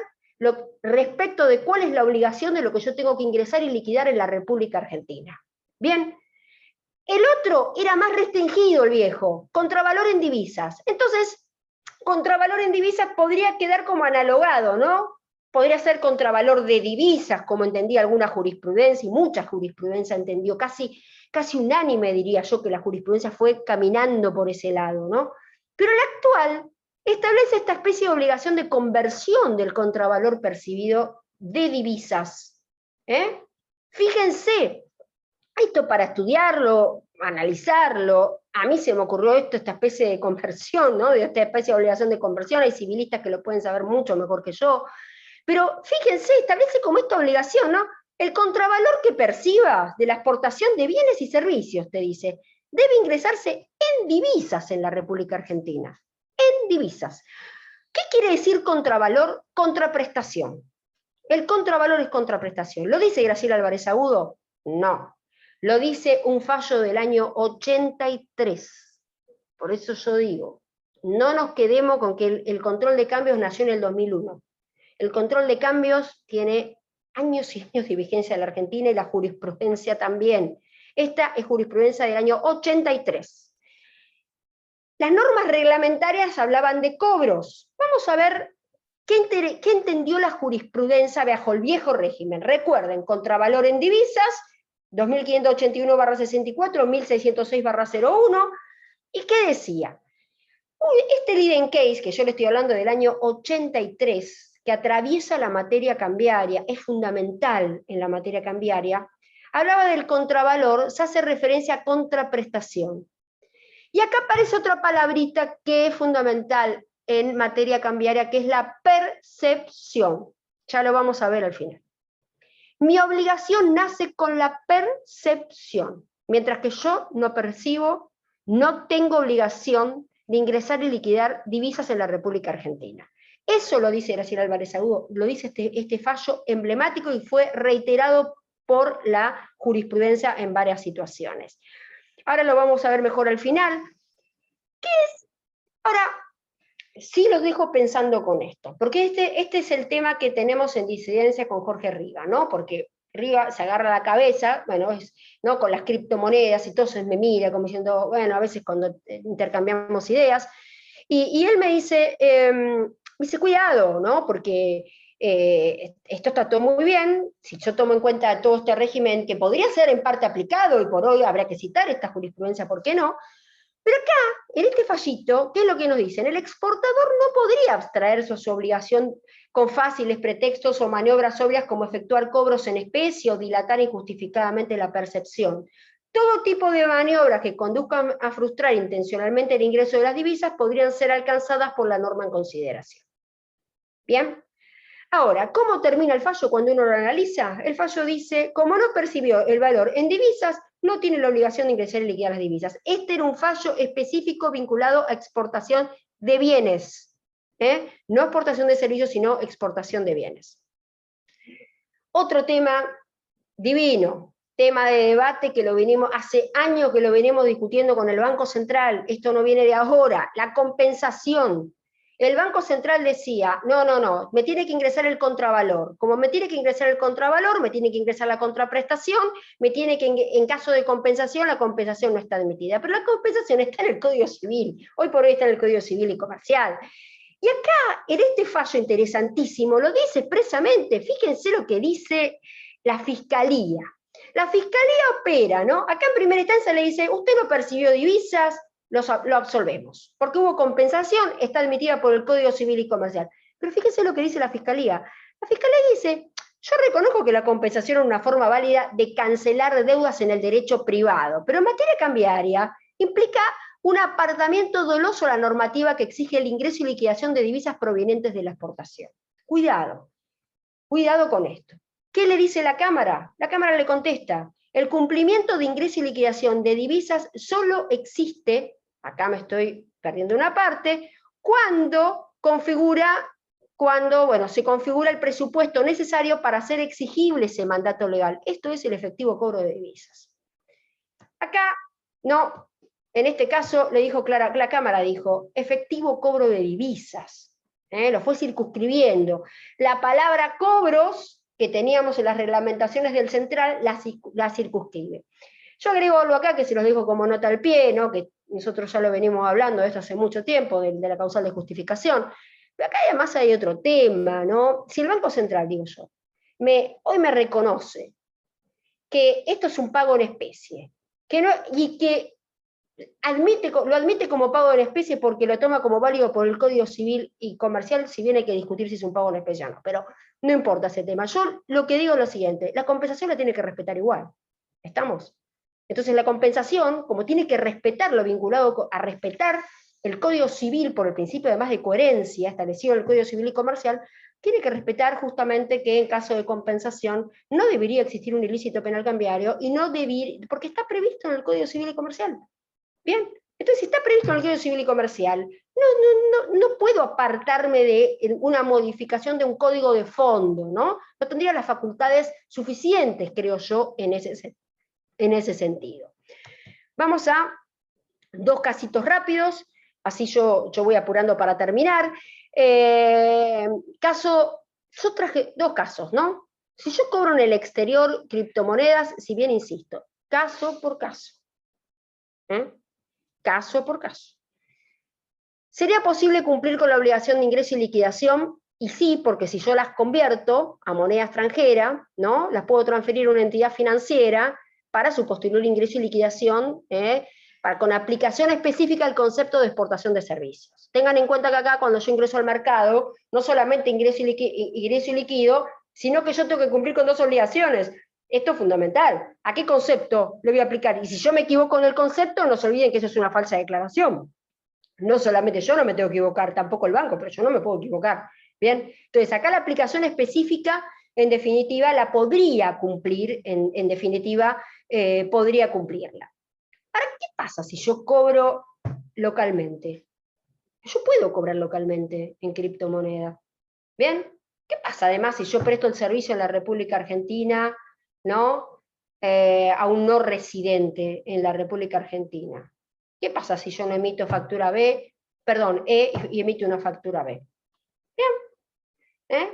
respecto de cuál es la obligación de lo que yo tengo que ingresar y liquidar en la República Argentina. Bien, el otro era más restringido, el viejo, contravalor en divisas. Entonces, contravalor en divisas podría quedar como analogado, ¿no? Podría ser contravalor de divisas, como entendía alguna jurisprudencia, y mucha jurisprudencia entendió, casi unánime diría yo que la jurisprudencia fue caminando por ese lado, ¿no? Pero la actual establece esta especie de obligación de conversión del contravalor percibido de divisas. Fíjense, esto para estudiarlo, analizarlo, a mí se me ocurrió esta especie de conversión, ¿no? De esta especie de obligación de conversión, hay civilistas que lo pueden saber mucho mejor que yo, pero fíjense, establece como esta obligación, ¿no? El contravalor que perciba de la exportación de bienes y servicios, te dice, debe ingresarse en divisas en la República Argentina, en divisas. ¿Qué quiere decir contravalor? Contraprestación. ¿El contravalor es contraprestación? ¿Lo dice Graciela Álvarez Agudo? No. Lo dice un fallo del año 83. Por eso yo digo, no nos quedemos con que el control de cambios nació en el 2001. El control de cambios tiene años y años de vigencia en la Argentina y la jurisprudencia también. Esta es jurisprudencia del año 83. Las normas reglamentarias hablaban de cobros. Vamos a ver qué entendió la jurisprudencia bajo el viejo régimen. Recuerden, contravalor en divisas, 2581/64, 1606/01, ¿y qué decía? Este leading case, que yo le estoy hablando del año 83, que atraviesa la materia cambiaria, es fundamental en la materia cambiaria, hablaba del contravalor, se hace referencia a contraprestación. Y acá aparece otra palabrita que es fundamental en materia cambiaria, que es la percepción. Ya lo vamos a ver al final. Mi obligación nace con la percepción, mientras que yo no percibo, no tengo obligación de ingresar y liquidar divisas en la República Argentina. Eso lo dice Graciela Álvarez Agudo, lo dice este fallo emblemático y fue reiterado por la jurisprudencia en varias situaciones. Ahora lo vamos a ver mejor al final. ¿Qué es? Ahora, sí los dejo pensando con esto, porque este es el tema que tenemos en disidencia con Jorge Riga, ¿no? Porque Riga se agarra la cabeza, bueno, ¿no? Con las criptomonedas y todo eso me mira como diciendo, bueno, a veces cuando intercambiamos ideas, y él me dice, cuidado, ¿no? Porque esto está todo muy bien, si yo tomo en cuenta todo este régimen que podría ser en parte aplicado, y por hoy habrá que citar esta jurisprudencia, ¿por qué no? Pero acá, en este fallito, ¿qué es lo que nos dicen? El exportador no podría abstraerse a su obligación con fáciles pretextos o maniobras obvias como efectuar cobros en especie o dilatar injustificadamente la percepción. Todo tipo de maniobras que conduzcan a frustrar intencionalmente el ingreso de las divisas podrían ser alcanzadas por la norma en consideración. ¿Bien? Ahora, ¿cómo termina el fallo cuando uno lo analiza? El fallo dice, como no percibió el valor en divisas, no tiene la obligación de ingresar y liquidar las divisas. Este era un fallo específico vinculado a exportación de bienes. No exportación de servicios, sino exportación de bienes. Otro tema divino, tema de debate que hace años que lo venimos discutiendo con el Banco Central, esto no viene de ahora, la compensación. El Banco Central decía, no, me tiene que ingresar el contravalor. Como me tiene que ingresar el contravalor, me tiene que ingresar la contraprestación, en caso de compensación, la compensación no está admitida. Pero la compensación está en el Código Civil, hoy por hoy está en el Código Civil y Comercial. Y acá, en este fallo interesantísimo, lo dice expresamente, fíjense lo que dice la Fiscalía. La Fiscalía opera, ¿no? Acá en primera instancia le dice, usted no percibió divisas, lo absolvemos, porque hubo compensación, está admitida por el Código Civil y Comercial. Pero fíjense lo que dice la Fiscalía. La Fiscalía dice, yo reconozco que la compensación es una forma válida de cancelar deudas en el derecho privado, pero en materia cambiaria implica un apartamiento doloso a la normativa que exige el ingreso y liquidación de divisas provenientes de la exportación. Cuidado con esto. ¿Qué le dice la Cámara? La Cámara le contesta, el cumplimiento de ingreso y liquidación de divisas solo existe acá me estoy perdiendo una parte, cuando se configura el presupuesto necesario para hacer exigible ese mandato legal. Esto es el efectivo cobro de divisas. Acá, no, en este caso le dijo la Cámara dijo, efectivo cobro de divisas. Lo fue circunscribiendo. La palabra cobros, que teníamos en las reglamentaciones del central, la circunscribe. Yo agrego algo acá que se los dejo como nota al pie, ¿no? Que nosotros ya lo venimos hablando de esto hace mucho tiempo, de la causal de justificación. Pero acá además hay otro tema, ¿no? Si el Banco Central, digo yo, hoy me reconoce que esto es un pago en especie, y que lo admite como pago en especie porque lo toma como válido por el Código Civil y Comercial, si bien hay que discutir si es un pago en especie o no, pero no importa ese tema. Yo lo que digo es lo siguiente, la compensación la tiene que respetar igual. ¿Estamos? Entonces la compensación, como tiene que respetar lo vinculado a respetar el Código Civil por el principio además de coherencia establecido en el Código Civil y Comercial, tiene que respetar justamente que en caso de compensación no debería existir un ilícito penal cambiario y no debería, porque está previsto en el Código Civil y Comercial. Bien, entonces si está previsto en el Código Civil y Comercial, no puedo apartarme de una modificación de un código de fondo, ¿no? No tendría las facultades suficientes, creo yo, en ese sentido. Vamos a dos casitos rápidos, así yo voy apurando para terminar. Yo traje dos casos, ¿no? Si yo cobro en el exterior criptomonedas, si bien insisto, caso por caso. Caso por caso. ¿Sería posible cumplir con la obligación de ingreso y liquidación? Y sí, porque si yo las convierto a moneda extranjera, ¿no? Las puedo transferir a una entidad financiera para su posterior ingreso y liquidación, con aplicación específica al concepto de exportación de servicios. Tengan en cuenta que acá cuando yo ingreso al mercado, no solamente ingreso y liquido, sino que yo tengo que cumplir con dos obligaciones. Esto es fundamental. ¿A qué concepto le voy a aplicar? Y si yo me equivoco en el concepto, no se olviden que eso es una falsa declaración. No solamente yo no me tengo que equivocar, tampoco el banco, pero yo no me puedo equivocar. Bien, entonces acá la aplicación específica, en definitiva, la podría cumplir, en definitiva, podría cumplirla. Ahora, ¿qué pasa si yo cobro localmente? Yo puedo cobrar localmente en criptomoneda. ¿Bien? ¿Qué pasa además si yo presto el servicio en la República Argentina, ¿no? A un no residente en la República Argentina? ¿Qué pasa si yo no emito factura B, perdón, E y emito una factura B? Bien.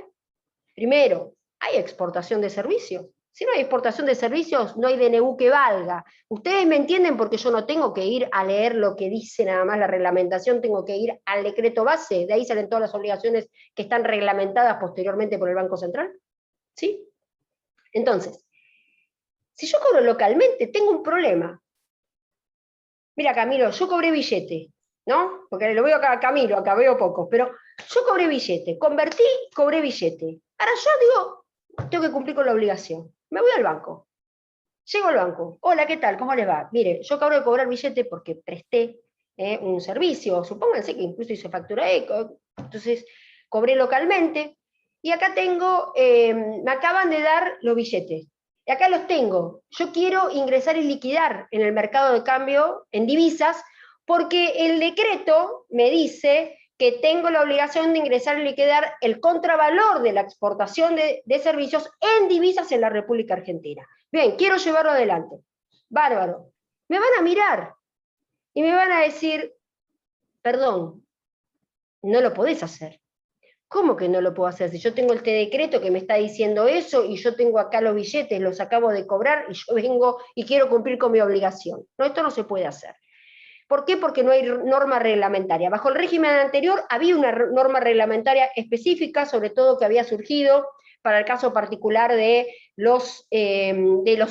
Primero, hay exportación de servicios. Si no hay exportación de servicios, no hay DNU que valga. Ustedes me entienden porque yo no tengo que ir a leer lo que dice nada más la reglamentación, tengo que ir al decreto base, de ahí salen todas las obligaciones que están reglamentadas posteriormente por el Banco Central. ¿Sí? Entonces, si yo cobro localmente, tengo un problema. Mira, Camilo, yo cobré billete, ¿no? Porque lo veo acá a Camilo, acá veo pocos, pero yo cobré billete, convertí, cobré billete. Ahora yo digo, tengo que cumplir con la obligación. Me voy al banco. Llego al banco. Hola, ¿qué tal? ¿Cómo les va? Mire, yo acabo de cobrar billete porque presté un servicio. Supónganse que incluso hice factura eco. Entonces, cobré localmente. Y acá tengo, me acaban de dar los billetes. Y acá los tengo. Yo quiero ingresar y liquidar en el mercado de cambio en divisas porque el decreto me dice que tengo la obligación de ingresar y liquidar el contravalor de la exportación de servicios en divisas en la República Argentina. Bien, quiero llevarlo adelante. Bárbaro. Me van a mirar y me van a decir, perdón, no lo podés hacer. ¿Cómo que no lo puedo hacer? Si yo tengo este decreto que me está diciendo eso y yo tengo acá los billetes, los acabo de cobrar y yo vengo y quiero cumplir con mi obligación. No, esto no se puede hacer. ¿Por qué? Porque no hay norma reglamentaria. Bajo el régimen anterior había una norma reglamentaria específica, sobre todo que había surgido para el caso particular de los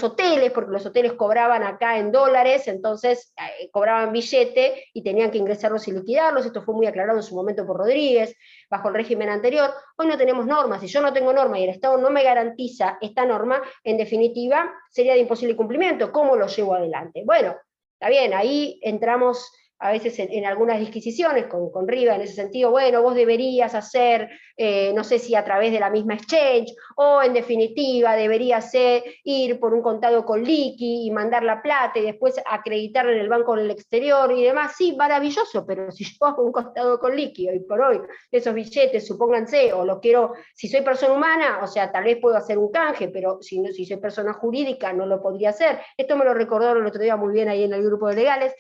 hoteles, porque los hoteles cobraban acá en dólares, entonces cobraban billete y tenían que ingresarlos y liquidarlos. Esto fue muy aclarado en su momento por Rodríguez, bajo el régimen anterior. Hoy no tenemos normas. Si yo no tengo norma y el Estado no me garantiza esta norma, en definitiva sería de imposible cumplimiento. ¿Cómo lo llevo adelante? Bueno, está bien, ahí entramos a veces en algunas disquisiciones con Riva en ese sentido, bueno, vos deberías hacer, no sé si a través de la misma exchange, o en definitiva deberías ir por un contado con liqui y mandar la plata y después acreditarla en el banco en el exterior y demás. Sí, maravilloso, pero si yo hago un contado con liqui hoy por hoy, esos billetes, supónganse, o lo quiero, si soy persona humana, o sea, tal vez puedo hacer un canje, pero si soy persona jurídica no lo podría hacer. Esto me lo recordaron el otro día muy bien ahí en el grupo de legales.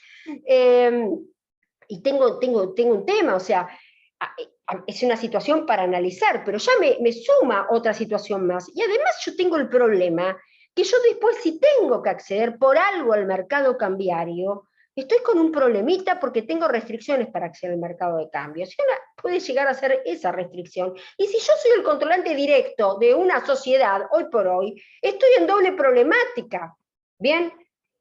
Y tengo un tema, o sea, es una situación para analizar, pero ya me suma otra situación más. Y además yo tengo el problema que yo después, si tengo que acceder por algo al mercado cambiario, estoy con un problemita porque tengo restricciones para acceder al mercado de cambios. Y una puede llegar a ser esa restricción. Y si yo soy el controlante directo de una sociedad, hoy por hoy, estoy en doble problemática. ¿Bien?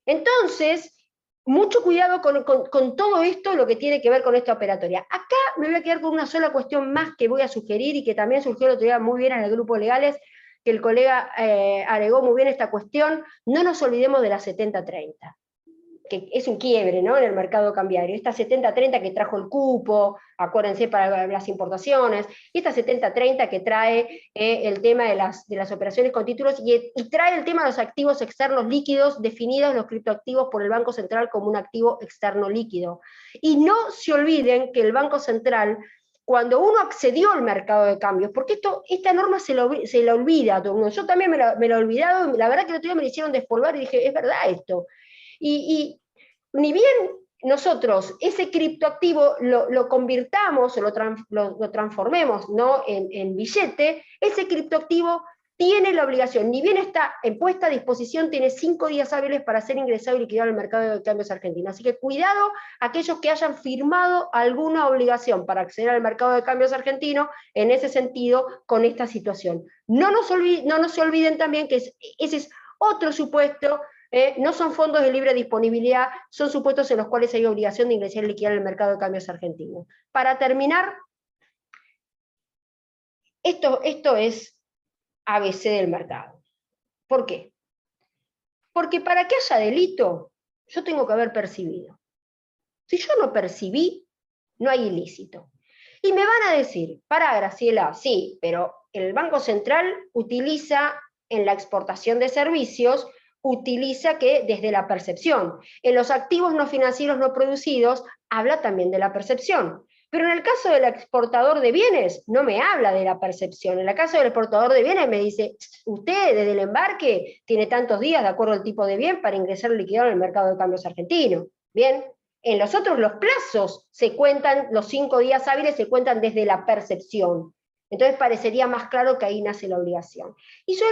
Entonces, mucho cuidado con todo esto, lo que tiene que ver con esta operatoria. Acá me voy a quedar con una sola cuestión más que voy a sugerir y que también surgió el otro día muy bien en el grupo de legales, que el colega agregó muy bien esta cuestión. No nos olvidemos de la 70-30, que es un quiebre, ¿no?, en el mercado cambiario. Esta 70-30 que trajo el cupo, acuérdense, para las importaciones, y esta 70-30 que trae el tema de las operaciones con títulos, y trae el tema de los activos externos líquidos, definidos los criptoactivos por el Banco Central como un activo externo líquido. Y no se olviden que el Banco Central, cuando uno accedió al mercado de cambios, porque esta norma se la olvida a todo el mundo, yo también me la he olvidado, la verdad que el otro día me la hicieron despolvar y dije, es verdad esto. Y ni bien nosotros ese criptoactivo lo convirtamos o lo transformemos, ¿no?, en billete, ese criptoactivo tiene la obligación, ni bien está puesta a disposición, tiene 5 días hábiles para ser ingresado y liquidado al mercado de cambios argentino. Así que cuidado aquellos que hayan firmado alguna obligación para acceder al mercado de cambios argentino en ese sentido con esta situación. No nos se olviden también que ese es otro supuesto. No son fondos de libre disponibilidad, son supuestos en los cuales hay obligación de ingresar y liquidar el mercado de cambios argentino. Para terminar, esto es ABC del mercado. ¿Por qué? Porque para que haya delito, yo tengo que haber percibido. Si yo no percibí, no hay ilícito. Y me van a decir, para Graciela, sí, pero el Banco Central utiliza en la exportación de servicios, utiliza que desde la percepción. En los activos no financieros no producidos, habla también de la percepción. Pero en el caso del exportador de bienes, no me habla de la percepción. En el caso del exportador de bienes me dice, usted desde el embarque tiene tantos días de acuerdo al tipo de bien para ingresar liquidado en el mercado de cambios argentino. Bien, en los otros los plazos se cuentan, los 5 días hábiles se cuentan desde la percepción. Entonces parecería más claro que ahí nace la obligación. Y yo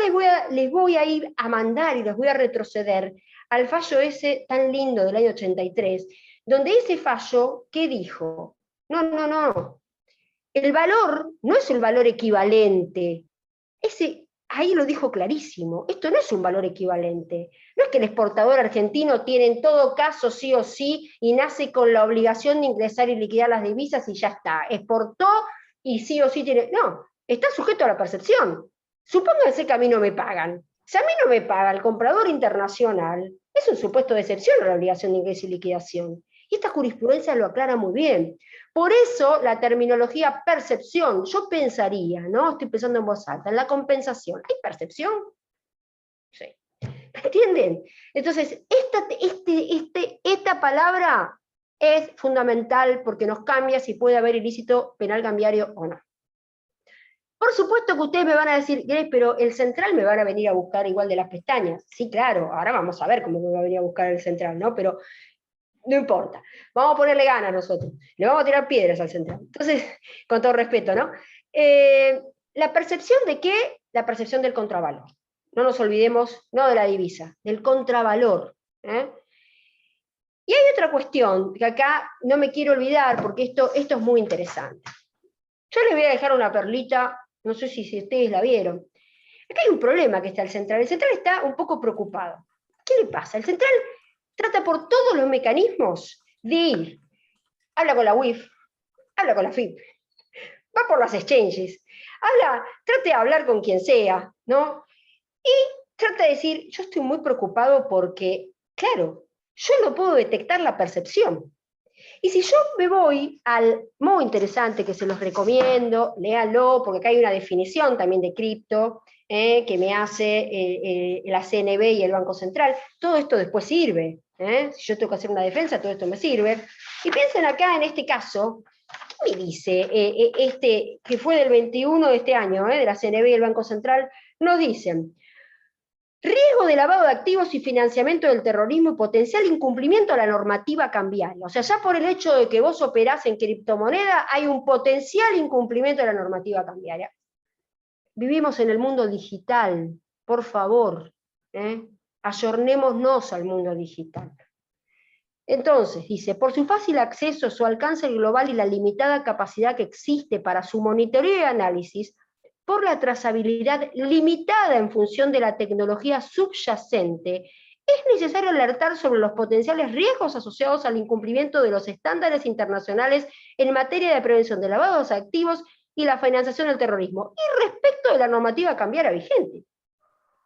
les voy a ir a mandar y les voy a retroceder al fallo ese tan lindo del año 83, donde ese fallo, ¿qué dijo? No. El valor no es el valor equivalente. Ahí lo dijo clarísimo. Esto no es un valor equivalente. No es que el exportador argentino tiene en todo caso sí o sí y nace con la obligación de ingresar y liquidar las divisas y ya está. Exportó y sí o sí tiene... No, está sujeto a la percepción. Supónganse que a mí no me pagan. Si a mí no me paga el comprador internacional, es un supuesto de excepción a la obligación de ingreso y liquidación. Y esta jurisprudencia lo aclara muy bien. Por eso la terminología percepción, yo pensaría, ¿no? Estoy pensando en voz alta, en la compensación. ¿Hay percepción? Sí. ¿Entienden? Entonces, esta palabra es fundamental porque nos cambia si puede haber ilícito penal cambiario o no. Por supuesto que ustedes me van a decir, Grace, pero el central me van a venir a buscar igual de las pestañas. Sí, claro, ahora vamos a ver cómo me va a venir a buscar el central, ¿no? Pero no importa, vamos a ponerle ganas nosotros, le vamos a tirar piedras al central. Entonces, con todo respeto, ¿no? ¿La percepción de qué? La percepción del contravalor. No nos olvidemos, no de la divisa, del contravalor. Y hay otra cuestión que acá no me quiero olvidar porque esto es muy interesante. Yo les voy a dejar una perlita, no sé si ustedes la vieron. Acá hay un problema que está el central está un poco preocupado. ¿Qué le pasa? El central trata por todos los mecanismos de ir. Habla con la UIF, habla con la FIP, va por las exchanges, trata de hablar con quien sea, ¿no? Y trata de decir, yo estoy muy preocupado porque, claro, yo no puedo detectar la percepción. Y si yo me voy al muy interesante, que se los recomiendo, léalo, porque acá hay una definición también de cripto, que me hace la CNB y el Banco Central, todo esto después sirve. Si yo tengo que hacer una defensa, todo esto me sirve. Y piensen acá en este caso, ¿qué me dice este, que fue del 21 de este año, de la CNB y el Banco Central? Nos dicen: riesgo de lavado de activos y financiamiento del terrorismo y potencial incumplimiento a la normativa cambiaria. O sea, ya por el hecho de que vos operás en criptomoneda, hay un potencial incumplimiento de la normativa cambiaria. Vivimos en el mundo digital, por favor, ayornémonos al mundo digital. Entonces, dice, por su fácil acceso, su alcance global y la limitada capacidad que existe para su monitoreo y análisis, por la trazabilidad limitada en función de la tecnología subyacente, es necesario alertar sobre los potenciales riesgos asociados al incumplimiento de los estándares internacionales en materia de prevención de lavados de activos y la financiación del terrorismo, y respecto de la normativa cambiaria vigente.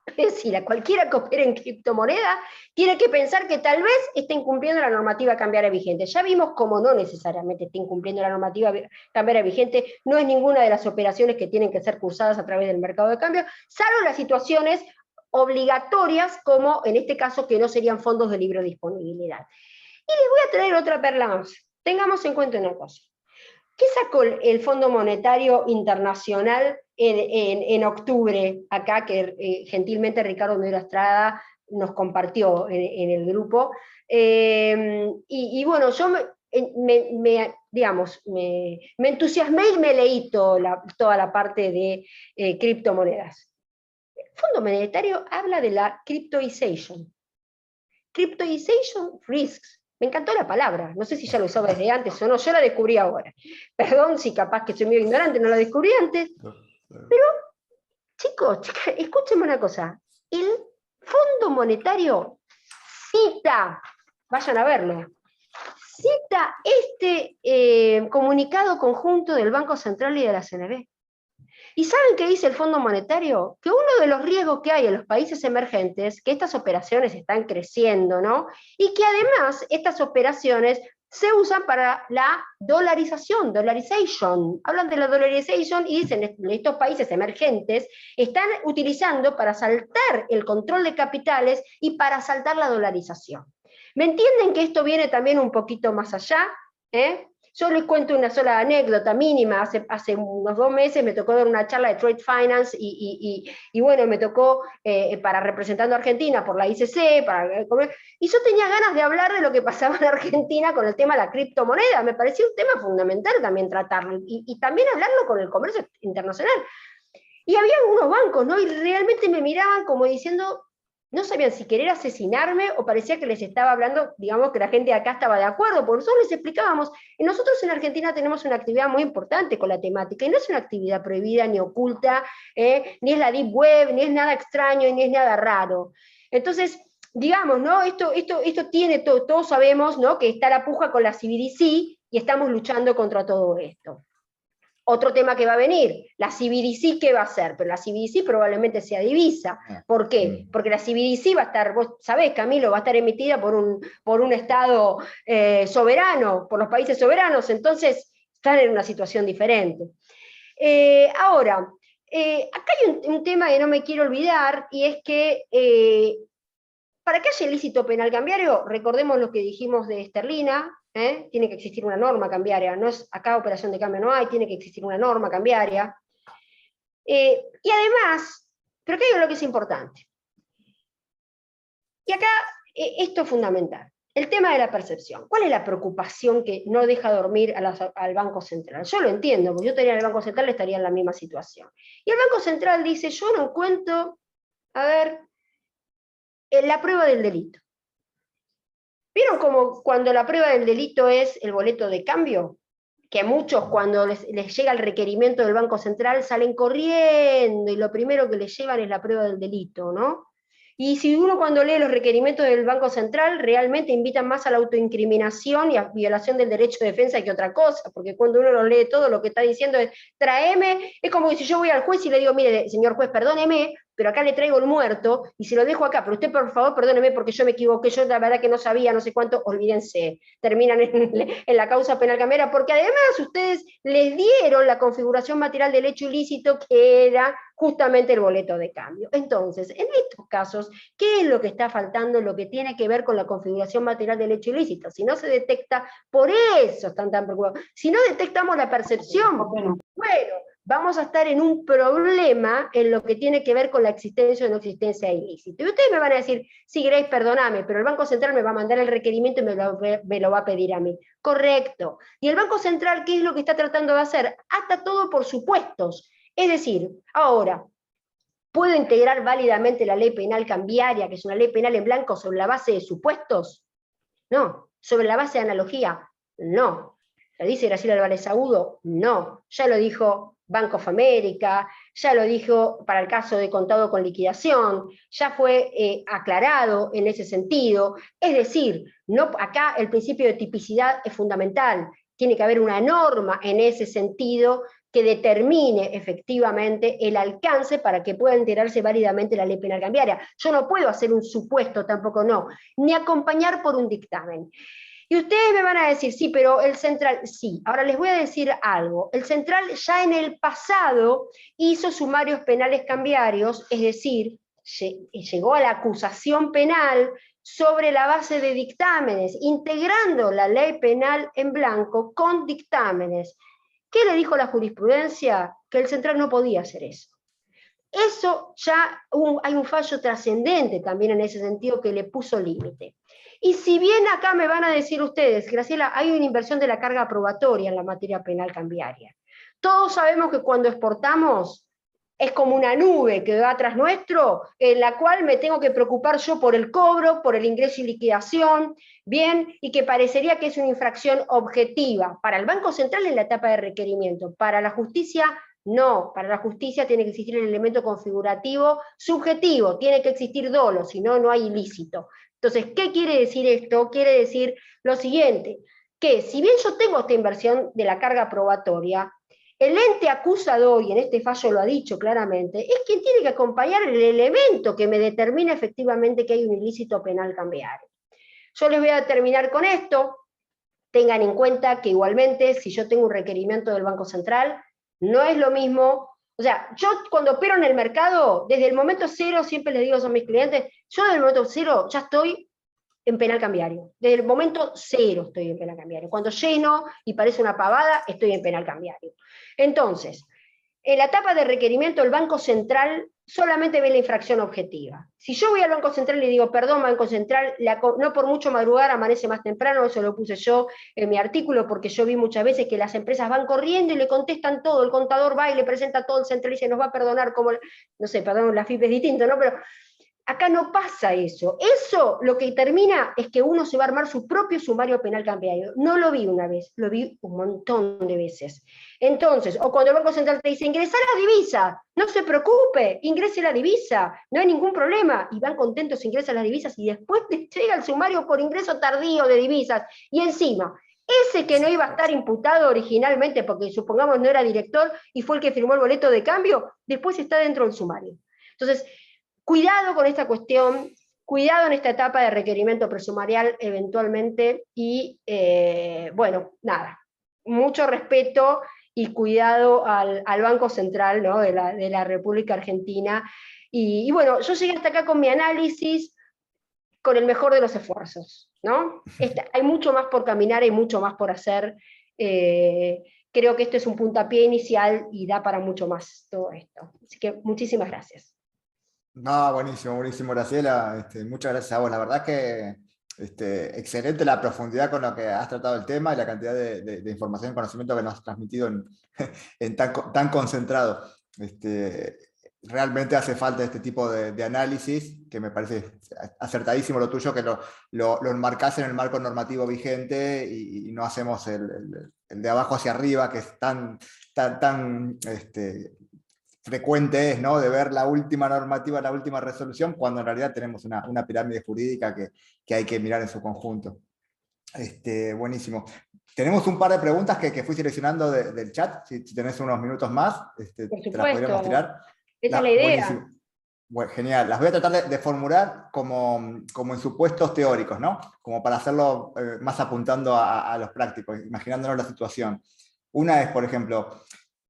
Es decir, a cualquiera que opere en criptomoneda tiene que pensar que tal vez esté incumpliendo la normativa cambiaria vigente. Ya vimos cómo no necesariamente está incumpliendo la normativa cambiaria vigente, no es ninguna de las operaciones que tienen que ser cursadas a través del mercado de cambio, salvo las situaciones obligatorias, como en este caso que no serían fondos de libre disponibilidad. Y les voy a traer otra perla más. Tengamos en cuenta una cosa. ¿Qué sacó el Fondo Monetario Internacional en octubre, acá, que gentilmente Ricardo Medero Estrada nos compartió en el grupo? Y bueno, yo me entusiasmé y me leí toda la parte de criptomonedas. El Fondo Monetario habla de la cryptoization. Cryptoization risks. Me encantó la palabra, no sé si ya lo usaba desde antes o no, yo la descubrí ahora. Perdón si capaz que soy medio ignorante, no la descubrí antes. Pero, chicos, chicas, escúchenme una cosa. El Fondo Monetario cita, vayan a verlo, cita este comunicado conjunto del Banco Central y de la CNB. ¿Y saben qué dice el Fondo Monetario? Que uno de los riesgos que hay en los países emergentes, que estas operaciones están creciendo, ¿no? Y que además estas operaciones se usan para la dolarización, dollarization. Hablan de la dollarization y dicen que estos países emergentes están utilizando para saltar el control de capitales y para saltar la dolarización. ¿Me entienden que esto viene también un poquito más allá? Yo les cuento una sola anécdota mínima. Hace unos 2 meses me tocó dar una charla de Trade Finance y bueno, me tocó para representando a Argentina por la ICC, y yo tenía ganas de hablar de lo que pasaba en Argentina con el tema de la criptomoneda. Me parecía un tema fundamental también tratarlo y también hablarlo con el comercio internacional. Y había algunos bancos, ¿no? Y realmente me miraban como diciendo, no sabían si querer asesinarme o parecía que les estaba hablando, digamos que la gente de acá estaba de acuerdo, porque nosotros les explicábamos, nosotros en Argentina tenemos una actividad muy importante con la temática, y no es una actividad prohibida ni oculta, ni es la deep web, ni es nada extraño, ni es nada raro. Entonces, digamos, ¿no? Esto tiene, todos sabemos, ¿no? Que está la puja con la CBDC y estamos luchando contra todo esto. Otro tema que va a venir, la CBDC, ¿qué va a hacer? Pero la CBDC probablemente sea divisa. ¿Por qué? Porque la CBDC va a estar, vos sabés, Camilo, va a estar emitida por un Estado soberano, por los países soberanos, entonces están en una situación diferente. Ahora, acá hay un tema que no me quiero olvidar, y es que para que haya ilícito penal cambiario, recordemos lo que dijimos de esterlina, tiene que existir una norma cambiaria, no es acá operación de cambio no hay, tiene que existir una norma cambiaria. Y además, pero que hay algo que es importante. Y acá esto es fundamental. El tema de la percepción. ¿Cuál es la preocupación que no deja dormir al Banco Central? Yo lo entiendo, porque yo estaría en el Banco Central, estaría en la misma situación. Y el Banco Central dice, yo no encuentro, a ver, la prueba del delito. ¿Vieron como cuando la prueba del delito es el boleto de cambio? Que a muchos cuando les llega el requerimiento del Banco Central salen corriendo y lo primero que les llevan es la prueba del delito, ¿no? Y si uno cuando lee los requerimientos del Banco Central realmente invitan más a la autoincriminación y a violación del derecho de defensa que otra cosa, porque cuando uno lo lee todo lo que está diciendo es, tráeme, es como que si yo voy al juez y le digo, mire, señor juez, perdóneme, pero acá le traigo el muerto y se lo dejo acá, pero usted por favor perdóneme porque yo me equivoqué, yo la verdad que no sabía, no sé cuánto, olvídense, terminan en la causa penal cambiaria, porque además ustedes les dieron la configuración material del hecho ilícito que era justamente el boleto de cambio. Entonces, en estos casos, ¿qué es lo que está faltando, lo que tiene que ver con la configuración material del hecho ilícito? Si no se detecta, por eso están tan preocupados. Si no detectamos la percepción, bueno, vamos a estar en un problema en lo que tiene que ver con la existencia o no existencia de ilícito. Y ustedes me van a decir, sí, Grace, perdóname, pero el Banco Central me va a mandar el requerimiento y me lo va a pedir a mí. Correcto. Y el Banco Central, ¿qué es lo que está tratando de hacer? Ata todo por supuestos. Es decir, ahora, ¿puedo integrar válidamente la ley penal cambiaria, que es una ley penal en blanco, sobre la base de supuestos? No. ¿Sobre la base de analogía? No. ¿Lo dice Graciela Álvarez Agudo? No. Ya lo dijo Bank of America, ya lo dijo para el caso de contado con liquidación, ya fue aclarado en ese sentido. Es decir, no, acá el principio de tipicidad es fundamental. Tiene que haber una norma en ese sentido que determine efectivamente el alcance para que pueda integrarse válidamente la ley penal cambiaria. Yo no puedo hacer un supuesto, tampoco no, ni acompañar por un dictamen. Y ustedes me van a decir, sí, pero el Central, sí. Ahora les voy a decir algo. El Central ya en el pasado hizo sumarios penales cambiarios, es decir, llegó a la acusación penal sobre la base de dictámenes, integrando la ley penal en blanco con dictámenes. ¿Qué le dijo la jurisprudencia? Que el Central no podía hacer eso. Eso ya hay un fallo trascendente también en ese sentido que le puso límite. Y si bien acá me van a decir ustedes, Graciela, hay una inversión de la carga probatoria en la materia penal cambiaria. Todos sabemos que cuando exportamos es como una nube que va atrás nuestro, en la cual me tengo que preocupar yo por el cobro, por el ingreso y liquidación, bien, y que parecería que es una infracción objetiva. Para el Banco Central en la etapa de requerimiento, para la justicia no, para la justicia tiene que existir el elemento configurativo subjetivo, tiene que existir dolo, si no, no hay ilícito. Entonces, ¿qué quiere decir esto? Quiere decir lo siguiente, que si bien yo tengo esta inversión de la carga probatoria, el ente acusador, y en este fallo lo ha dicho claramente, es quien tiene que acompañar el elemento que me determina efectivamente que hay un ilícito penal cambiario. Yo les voy a terminar con esto. Tengan en cuenta que igualmente, si yo tengo un requerimiento del Banco Central, no es lo mismo. O sea, yo cuando opero en el mercado, desde el momento cero, siempre les digo a mis clientes, yo desde el momento cero ya estoy en penal cambiario. Desde el momento cero estoy en penal cambiario. Cuando lleno y parece una pavada, estoy en penal cambiario. Entonces, en la etapa de requerimiento, el Banco Central solamente ve la infracción objetiva. Si yo voy al Banco Central y le digo, perdón, Banco Central, no por mucho madrugar amanece más temprano, eso lo puse yo en mi artículo, porque yo vi muchas veces que las empresas van corriendo y le contestan todo, el contador va y le presenta todo, el central y dice, nos va a perdonar, como, no sé, perdón, la FIP es distinto, ¿no? Pero acá no pasa eso. Eso lo que termina es que uno se va a armar su propio sumario penal cambiario. No lo vi una vez, lo vi un montón de veces. Entonces, o cuando el Banco Central te dice, ingresa la divisa, no se preocupe, ingrese la divisa, no hay ningún problema. Y van contentos, ingresan las divisas y después te llega el sumario por ingreso tardío de divisas. Y encima, ese que no iba a estar imputado originalmente, porque supongamos no era director y fue el que firmó el boleto de cambio, después está dentro del sumario. Entonces, cuidado con esta cuestión, cuidado en esta etapa de requerimiento presumarial eventualmente y, bueno, nada, mucho respeto y cuidado al Banco Central, ¿no? de la República Argentina. Y bueno, yo llegué hasta acá con mi análisis, con el mejor de los esfuerzos, ¿no? Hay mucho más por caminar, hay mucho más por hacer. Creo que este es un puntapié inicial y da para mucho más todo esto. Así que muchísimas gracias. No, buenísimo, buenísimo, Graciela. Muchas gracias a vos. La verdad que excelente la profundidad con la que has tratado el tema y la cantidad de información y conocimiento que nos has transmitido en tan concentrado. Realmente hace falta este tipo de análisis, que me parece acertadísimo lo tuyo, que lo enmarcás en el marco normativo vigente y no hacemos el de abajo hacia arriba, que es tan frecuente es, ¿no? De ver la última normativa, la última resolución, cuando en realidad tenemos una pirámide jurídica que hay que mirar en su conjunto. Buenísimo. Tenemos un par de preguntas que fui seleccionando del chat, si tenés unos minutos más, Por te las podríamos supuesto, tirar. esa es la idea. Buenísimo. Bueno, genial. Las voy a tratar de formular como en supuestos teóricos, ¿no? Como para hacerlo más apuntando a los prácticos, imaginándonos la situación. Una es, por ejemplo,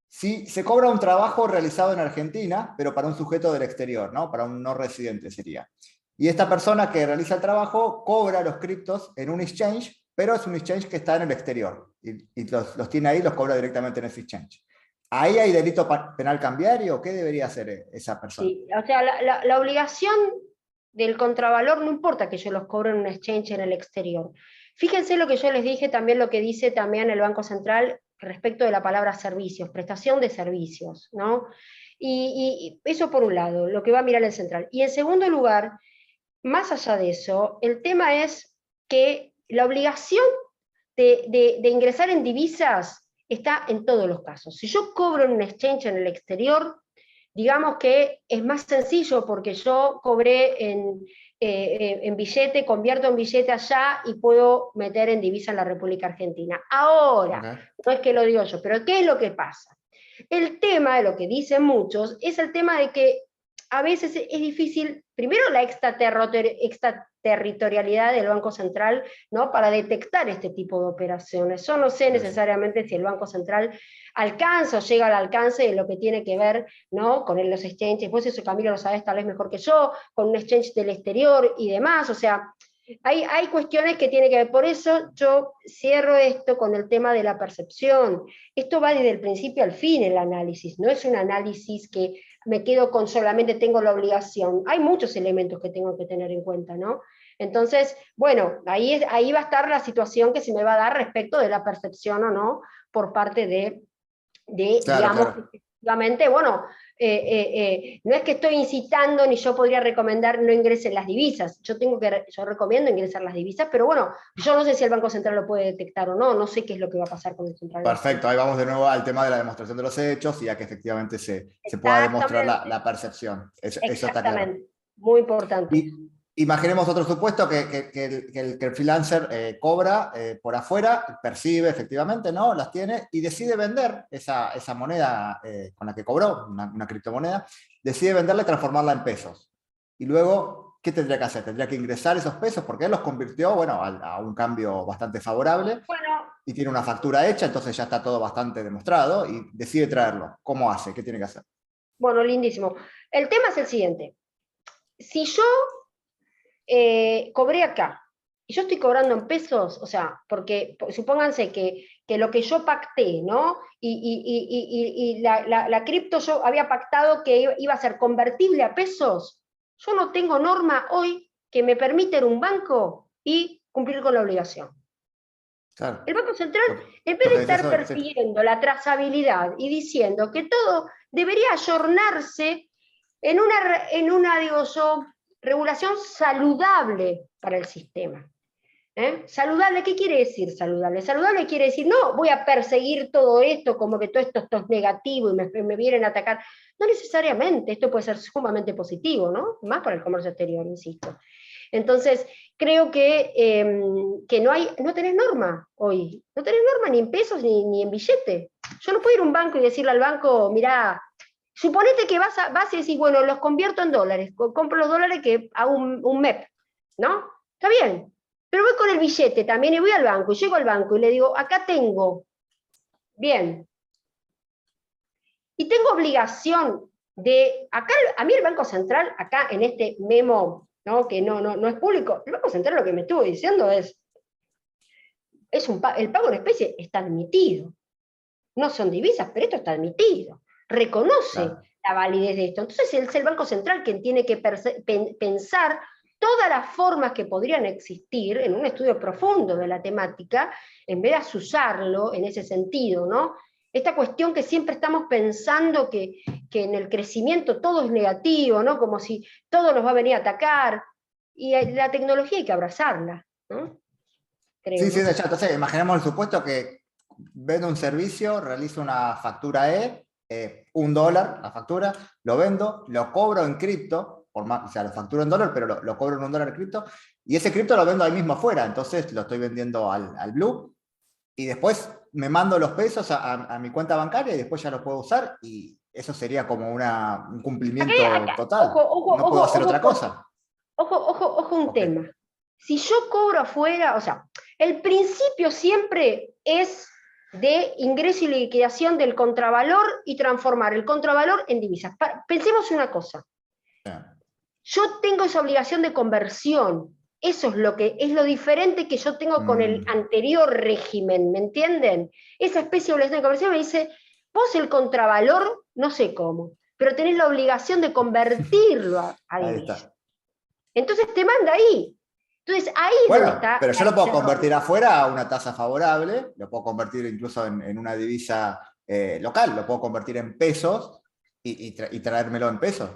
si se cobra un trabajo realizado en Argentina, pero para un sujeto del exterior, ¿no? Para un no residente sería. Y esta persona que realiza el trabajo cobra los criptos en un exchange, pero es un exchange que está en el exterior. Y los tiene ahí, los cobra directamente en ese exchange. ¿Ahí hay delito penal cambiario? ¿Qué debería hacer esa persona? Sí, o sea, la obligación del contravalor no importa que yo los cobre en un exchange en el exterior. Fíjense lo que yo les dije, también lo que dice también el Banco Central respecto de la palabra servicios, prestación de servicios, ¿no? Y eso por un lado, lo que va a mirar el central. Y en segundo lugar, más allá de eso, el tema es que la obligación de ingresar en divisas está en todos los casos. Si yo cobro en un exchange en el exterior, digamos que es más sencillo porque yo cobré en billete, convierto en billete allá y puedo meter en divisa en la República Argentina. Ahora, Okay. no es que lo digo yo, pero ¿qué es lo que pasa? El tema de lo que dicen muchos es el tema de que a veces es difícil, primero la extraterritorialidad del Banco Central, ¿no? Para detectar este tipo de operaciones. Yo no sé necesariamente si el Banco Central alcanza o llega al alcance de lo que tiene que ver, ¿no? Con los exchanges, vos eso Camilo lo sabés tal vez mejor que yo, con un exchange del exterior y demás, o sea, hay cuestiones que tienen que ver, por eso yo cierro esto con el tema de la percepción. Esto va desde el principio al fin el análisis, no es un análisis que me quedo con solamente tengo la obligación. Hay muchos elementos que tengo que tener en cuenta, ¿no? Entonces, bueno, ahí va a estar la situación que se me va a dar respecto de la percepción o no por parte Claro, digamos, claro. efectivamente, bueno, no es que estoy incitando ni yo podría recomendar no ingresen las divisas, yo recomiendo ingresar las divisas, pero bueno, yo no sé si el Banco Central lo puede detectar o no, no sé qué es lo que va a pasar con el Central Bancario. Perfecto, ahí vamos de nuevo al tema de la demostración de los hechos y a que efectivamente se pueda demostrar Exactamente, la percepción. Eso está claro. exactamente, muy importante. Y imaginemos otro supuesto que el freelancer cobra por afuera, percibe efectivamente, ¿no? Las tiene y decide vender esa moneda con la que cobró, una criptomoneda, decide venderla y transformarla en pesos. Y luego, ¿qué tendría que hacer? Tendría que ingresar esos pesos porque él los convirtió, bueno, a un cambio bastante favorable Bueno, y tiene una factura hecha, entonces ya está todo bastante demostrado y decide traerlo. ¿Cómo hace? ¿Qué tiene que hacer? bueno, lindísimo. El tema es el siguiente. Si yo cobré acá, y yo estoy cobrando en pesos, o sea, porque supónganse que lo que yo pacté, ¿no? Y la cripto yo había pactado que iba a ser convertible a pesos, yo no tengo norma hoy que me permita ir a un banco y cumplir con la obligación. Claro. El Banco Central, en vez Lo de que decías estar hoy, sí. persiguiendo la trazabilidad y diciendo que todo debería ayornarse en una, digo yo, regulación saludable para el sistema. Saludable, ¿qué quiere decir saludable? Saludable quiere decir, no, voy a perseguir todo esto como que todo esto es negativo y me vienen a atacar. No necesariamente, esto puede ser sumamente positivo, ¿no? Más para el comercio exterior, insisto. Entonces, creo que no tenés norma hoy, no tenés norma ni en pesos ni en billete. Yo no puedo ir a un banco y decirle al banco, mirá, suponete que vas y decís, bueno, los convierto en dólares, compro los dólares que hago un MEP, ¿no? Está bien, pero voy con el billete también y voy al banco, y llego al banco y le digo, acá tengo, bien, y tengo obligación acá a mí el Banco Central, acá en este memo, ¿no? Que no es público, el Banco Central lo que me estuvo diciendo el pago en especie está admitido. No son divisas, pero esto está admitido. Reconoce Claro. la validez de esto. Entonces es el Banco Central quien tiene que pensar todas las formas que podrían existir en un estudio profundo de la temática, en vez de asusarlo en ese sentido, ¿no? Esta cuestión que siempre estamos pensando que en el crecimiento todo es negativo, ¿no? Como si todo nos va a venir a atacar, y la tecnología hay que abrazarla, ¿no? Creo, Sí, sí, no de sé. hecho, entonces imaginemos el supuesto que vendo un servicio, realizo una factura $1 la factura, lo vendo, lo cobro en cripto, o sea, lo facturo en dólar, pero lo cobro en $1 en cripto, y ese cripto lo vendo ahí mismo afuera, entonces lo estoy vendiendo al Blue, y después me mando los pesos a mi cuenta bancaria y después ya los puedo usar eso sería como un Acá, cumplimiento total. ojo, ojo, No puedo ojo, hacer ojo, otra cosa. ojo un Ok. tema. Si yo cobro afuera, o sea, el principio siempre es de ingreso y liquidación del contravalor y transformar el contravalor en divisas. Pensemos una cosa. Bien. Yo tengo esa obligación de conversión. Eso es lo que es lo diferente que yo tengo con el Mm, anterior régimen, ¿me entienden? Esa especie de obligación de conversión me dice, vos el contravalor, no sé cómo, pero tenés la obligación de convertirlo a ahí divisa. está. Entonces te manda ahí. Entonces ahí es donde Bueno, está pero yo lo puedo el rollo. convertir afuera a una tasa favorable, lo puedo convertir incluso en una divisa local, lo puedo convertir en pesos y traérmelo en pesos.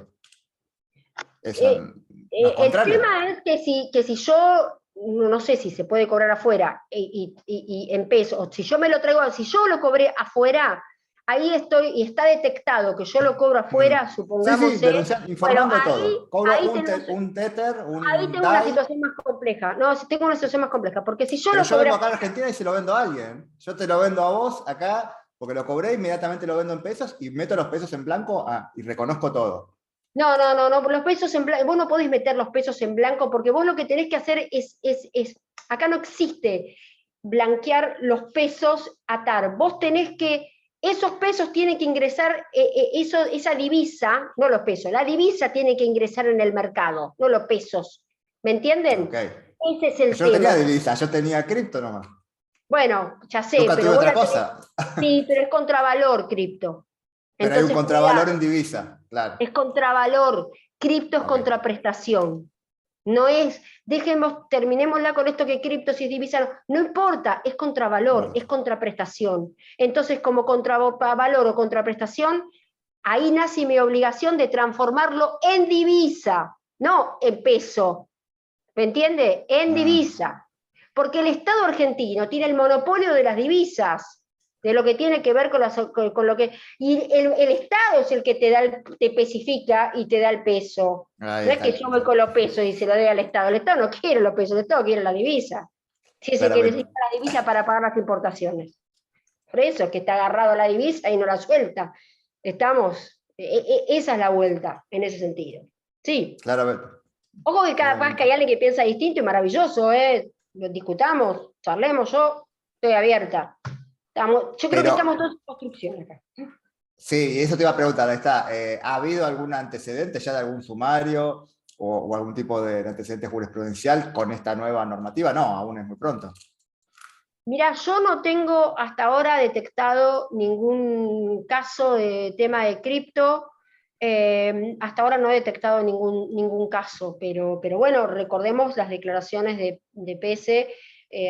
Eso Eh, no es el contrario. tema es que si yo, no sé si se puede cobrar afuera y en pesos, o si yo me lo traigo, si yo lo cobré afuera, ahí estoy y está detectado que yo lo cobro afuera, Mm. Sí, sí, supongamos, bueno, informando de todo. Cobro ahí tenemos, un Tether, ahí un tengo una DAI, situación más compleja. No, si tengo una situación más compleja, porque si yo pero lo yo cobré vengo acá a la afuera, Argentina y se lo vendo a alguien. Yo te lo vendo a vos acá porque lo cobré, inmediatamente lo vendo en pesos y meto los pesos en blanco y reconozco todo. no, los pesos en blanco, vos no podés meter los pesos en blanco porque vos lo que tenés que hacer acá no existe blanquear los pesos, atar. Vos tenés que, esos pesos tienen que ingresar, esa divisa, no los pesos, la divisa tiene que ingresar en el mercado, no los pesos. ¿Me Ok. entienden? Ese es el Yo no tenía tema. divisa, yo tenía cripto nomás. Bueno, ya sé, Nunca tuve pero vos otra la tenés, cosa. sí, pero es contravalor cripto. Pero hay un Entonces, contravalor en cuidado, divisa, claro. es contravalor, cripto es Ok. contraprestación. No es, dejemos, terminémosla con esto que cripto si es divisa, no importa, es contravalor, es Importa. contraprestación. Entonces, como contravalor o contraprestación, ahí nace mi obligación de transformarlo en divisa, no en peso. ¿Me entiende? En Mm, divisa. Porque el Estado argentino tiene el monopolio de las divisas, de lo que tiene que ver con lo que... Y el Estado es el que te especifica y te da el peso. ahí No es que está, yo voy con los pesos y se lo doy al Estado. El Estado no quiere los pesos, el Estado quiere la divisa. Si es el que claramente. necesita la divisa para pagar las importaciones. Por eso es que está agarrado a la divisa y no la suelta. Estamos, esa es la vuelta en ese sentido. Sí, Claramente. ojo que cada vez que Claramente. hay alguien que piensa distinto y maravilloso, lo discutamos, charlemos, yo estoy abierta. Yo creo que Pero estamos todos en construcción acá. sí, eso te iba a preguntar, ahí está. ¿Ha habido algún antecedente ya de algún sumario o algún tipo de antecedente jurisprudencial con esta nueva normativa? No, aún es muy pronto. Mira, yo no tengo hasta ahora detectado ningún caso de tema de cripto. Hasta ahora no he detectado ningún caso, pero bueno, recordemos las declaraciones de Pese,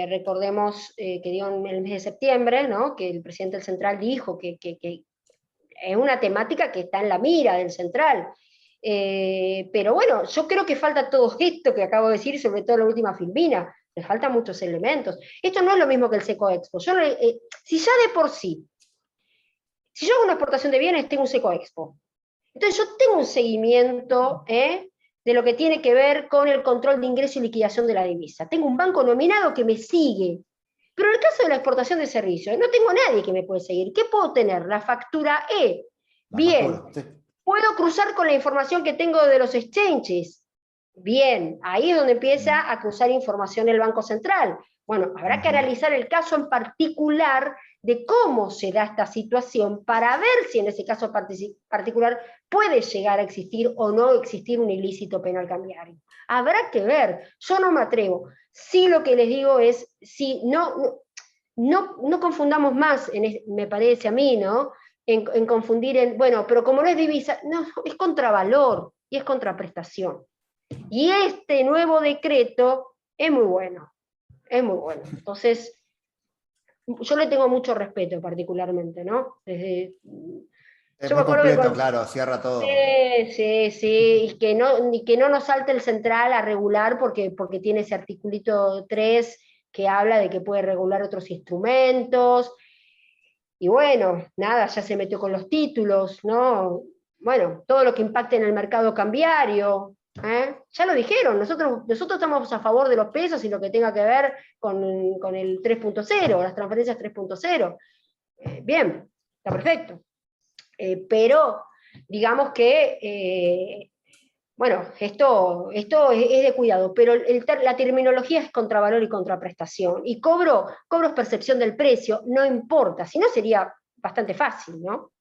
recordemos que dio en el mes de septiembre, ¿no? Que el presidente del Central dijo que es una temática que está en la mira del Central. Pero bueno, yo creo que falta todo esto que acabo de decir, sobre todo la última Filmina, le faltan muchos elementos. Esto no es lo mismo que el Seco Expo. Si ya de por sí, si yo hago una exportación de bienes, tengo un Seco Expo. Entonces yo tengo un seguimiento de lo que tiene que ver con el control de ingreso y liquidación de la divisa. Tengo un banco nominado que me sigue. Pero en el caso de la exportación de servicios, no tengo nadie que me puede seguir. ¿Qué puedo tener? La factura E. La Bien, factura, sí. puedo cruzar con la información que tengo de los exchanges. Bien, ahí es donde Mm, empieza a cruzar información el Banco Central. Bueno, habrá que ujú. analizar el caso en particular de cómo se da esta situación para ver si en ese caso particular puede llegar a existir o no existir un ilícito penal cambiario. Habrá que ver, yo no me atrevo. Sí, lo que les digo es, si no confundamos más, me parece a mí, ¿no? En confundir bueno, pero como no es divisa, no, es contravalor y es contraprestación. Y este nuevo decreto es muy bueno, es muy bueno. Entonces, yo le tengo mucho respeto particularmente, ¿no? Es Yo me muy acuerdo que completo, cuando... claro, cierra todo. Sí, sí, sí, y que no nos salte el central a regular porque tiene ese articulito 3 que habla de que puede regular otros instrumentos, y bueno, nada, ya se metió con los títulos, ¿no? Bueno, todo lo que impacte en el mercado cambiario, ¿eh? Ya lo dijeron, nosotros estamos a favor de los pesos y lo que tenga que ver con el 3.0, las transferencias 3.0. Bien, está perfecto. Pero digamos que, bueno, esto es de cuidado, pero la terminología es contravalor y contraprestación, y cobro es percepción del precio, no importa, si no sería bastante fácil, ¿no?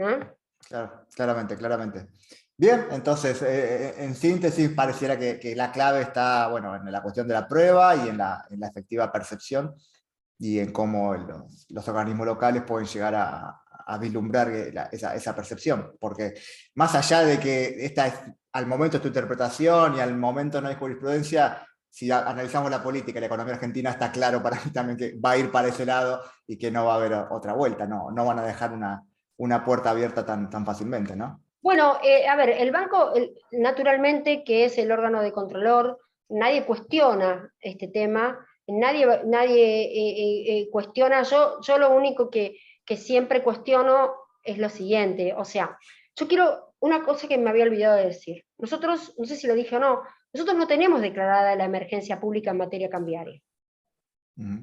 ¿Ah? Claro, claramente, claramente. Bien, entonces, en síntesis, pareciera que la clave está, bueno, en la cuestión de la prueba y en la efectiva percepción y en cómo los organismos locales pueden llegar a vislumbrar esa percepción. Porque más allá de que esta es, al momento es tu interpretación y al momento no hay jurisprudencia, si analizamos la política y la economía argentina, está claro para mí también que va a ir para ese lado y que no va a haber otra vuelta, no van a dejar una puerta abierta tan fácilmente, ¿no? Bueno, a ver, el banco, naturalmente, que es el órgano de controlor, nadie cuestiona este tema, nadie cuestiona, yo lo único que siempre cuestiono es lo siguiente, o sea, yo quiero una cosa que me había olvidado de decir. Nosotros, no sé si lo dije o no, nosotros no tenemos declarada la emergencia pública en materia cambiaria. Ujú.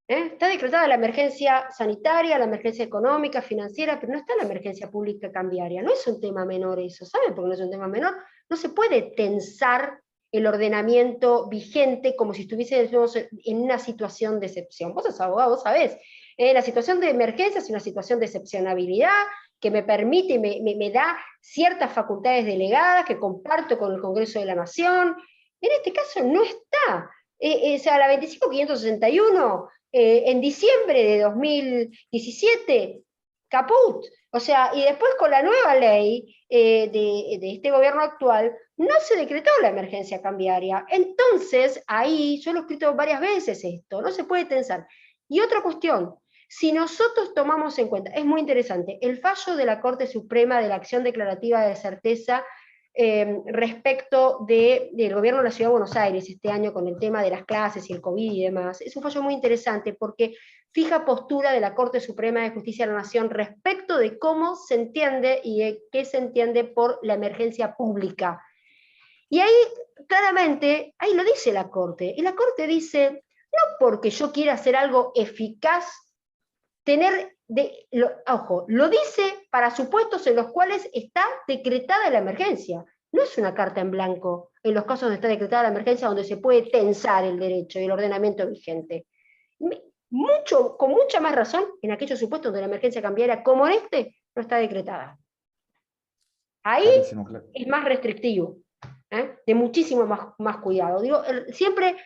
Está decretada la emergencia sanitaria, la emergencia económica, financiera, pero no está la emergencia pública cambiaria. No es un tema menor eso, ¿saben por qué no es un tema menor? No se puede tensar el ordenamiento vigente como si estuviésemos en una situación de excepción. Vos sos abogado, vos sabés. La situación de emergencia es una situación de excepcionabilidad que me permite, me da ciertas facultades delegadas que comparto con el Congreso de la Nación. En este caso no está. O sea, la 25.561 en diciembre de 2017, caput. O sea, y después con la nueva ley de este gobierno actual, no se decretó la emergencia cambiaria. Entonces, ahí, yo lo he escrito varias veces esto, no se puede tensar. Y otra cuestión, si nosotros tomamos en cuenta, es muy interesante, el fallo de la Corte Suprema de la acción declarativa de certeza respecto del gobierno de la Ciudad de Buenos Aires este año con el tema de las clases y el COVID y demás. Es un fallo muy interesante porque fija postura de la Corte Suprema de Justicia de la Nación respecto de cómo se entiende y de qué se entiende por la emergencia pública. Y ahí, claramente, ahí lo dice la Corte. Y la Corte dice, no porque yo quiera hacer algo eficaz, ojo, lo dice para supuestos en los cuales está decretada la emergencia. No es una carta en blanco en los casos donde está decretada la emergencia donde se puede tensar el derecho y el ordenamiento vigente. Con mucha más razón en aquellos supuestos donde la emergencia cambiaria, como en este, no está decretada. Ahí Clarísimo, claro. es más restrictivo, de muchísimo más cuidado. Digo, siempre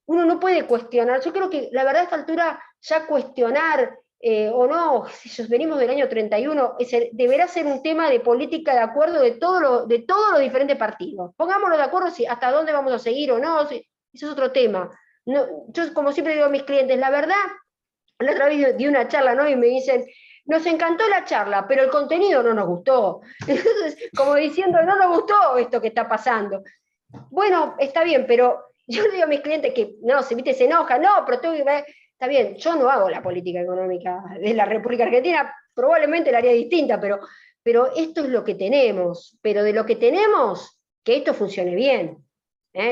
uno no puede cuestionar, yo creo que la verdad a esta altura ya cuestionar o no, si venimos del año 31, deberá ser un tema de política de acuerdo de todos los diferentes partidos. Pongámonos de acuerdo si hasta dónde vamos a seguir o no, eso es otro tema. No, yo como siempre digo a mis clientes, la verdad, la otra vez di una charla, ¿no? Y me dicen, nos encantó la charla, pero el contenido no nos gustó. Entonces, como diciendo, no nos gustó esto que está pasando. Bueno, está bien, pero yo le digo a mis clientes que, no, se enoja, no, pero tú, está bien, yo no hago la política económica de la República Argentina, probablemente la haría distinta, pero esto es lo que tenemos, pero de lo que tenemos, que esto funcione bien,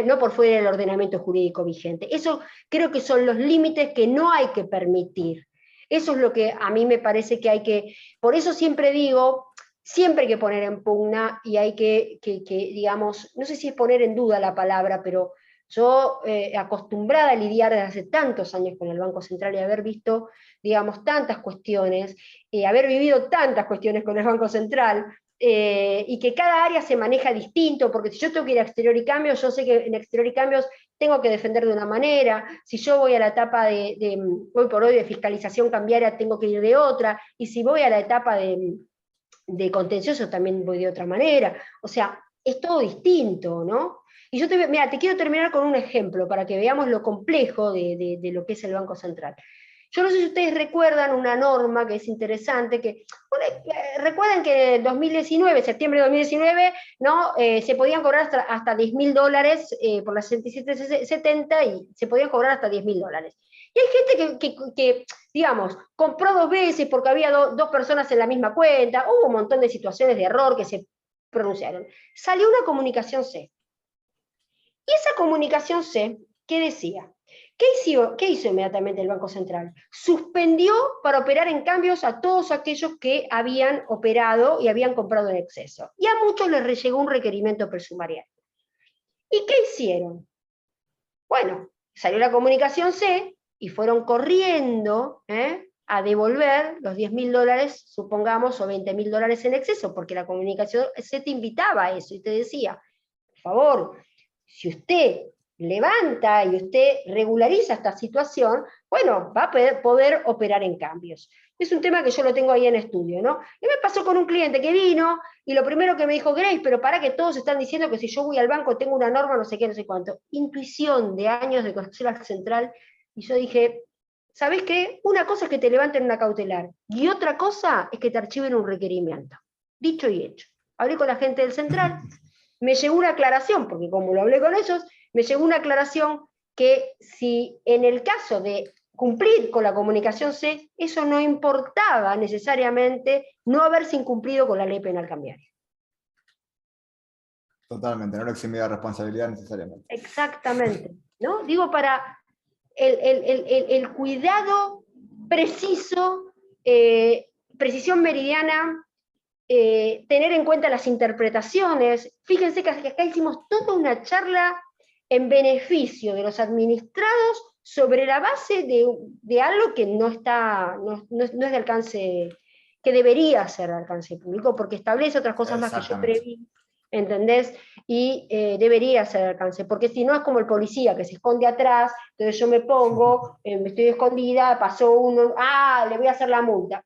no por fuera del ordenamiento jurídico vigente. Eso creo que son los límites que no hay que permitir. Eso es lo que a mí me parece que hay que, por eso siempre digo, siempre hay que poner en pugna y hay que, digamos, no sé si es poner en duda la palabra, pero yo acostumbrada a lidiar desde hace tantos años con el Banco Central y haber visto, digamos, tantas cuestiones, haber vivido tantas cuestiones con el Banco Central, y que cada área se maneja distinto, porque si yo tengo que ir a exterior y cambios, yo sé que en exterior y cambios tengo que defender de una manera, si yo voy a la etapa hoy por hoy de fiscalización cambiaria, tengo que ir de otra, y si voy a la etapa de contencioso también voy de otra manera, o sea, es todo distinto, ¿no? Y yo te quiero terminar con un ejemplo para que veamos lo complejo de lo que es el Banco Central. Yo no sé si ustedes recuerdan una norma que es interesante, recuerdan que en 2019, septiembre de 2019, ¿no? Se podían cobrar hasta $10.000 por las 6770 y se podían cobrar hasta $10.000. Y hay gente que digamos, compró 2 veces porque había dos personas en la misma cuenta, hubo un montón de situaciones de error que se pronunciaron. Salió una comunicación C. Y esa comunicación C, ¿qué decía? ¿Qué hizo inmediatamente el Banco Central? Suspendió para operar en cambios a todos aquellos que habían operado y habían comprado en exceso. Y a muchos les llegó un requerimiento presumarial. ¿Y qué hicieron? Bueno, salió la comunicación C y fueron corriendo a devolver los $10.000, supongamos, o $20.000 en exceso, porque la comunicación C te invitaba a eso y te decía, por favor, si usted levanta y usted regulariza esta situación, bueno, va a poder operar en cambios. Es un tema que yo lo tengo ahí en estudio, ¿no? Y me pasó con un cliente que vino y lo primero que me dijo, Grace, pero para que todos están diciendo que si yo voy al banco tengo una norma, no sé qué, no sé cuánto. Intuición de años de conocer al central. Y yo dije, ¿sabés qué? Una cosa es que te levanten una cautelar y otra cosa es que te archiven un requerimiento. Dicho y hecho. Hablé con la gente del central, me llegó una aclaración, porque como lo hablé con ellos, me llegó una aclaración que si en el caso de cumplir con la comunicación C, eso no importaba necesariamente no haberse incumplido con la ley penal cambiaria. Totalmente, no lo eximía de responsabilidad necesariamente. Exactamente, ¿no? Digo, para el cuidado preciso, precisión meridiana, tener en cuenta las interpretaciones. Fíjense que acá hicimos toda una charla en beneficio de los administrados sobre la base de algo que no es de alcance, que debería ser de alcance público, porque establece otras cosas más que yo preví, ¿entendés? Y debería ser de alcance, porque si no es como el policía que se esconde atrás, entonces yo me pongo, me estoy escondida, pasó uno, le voy a hacer la multa.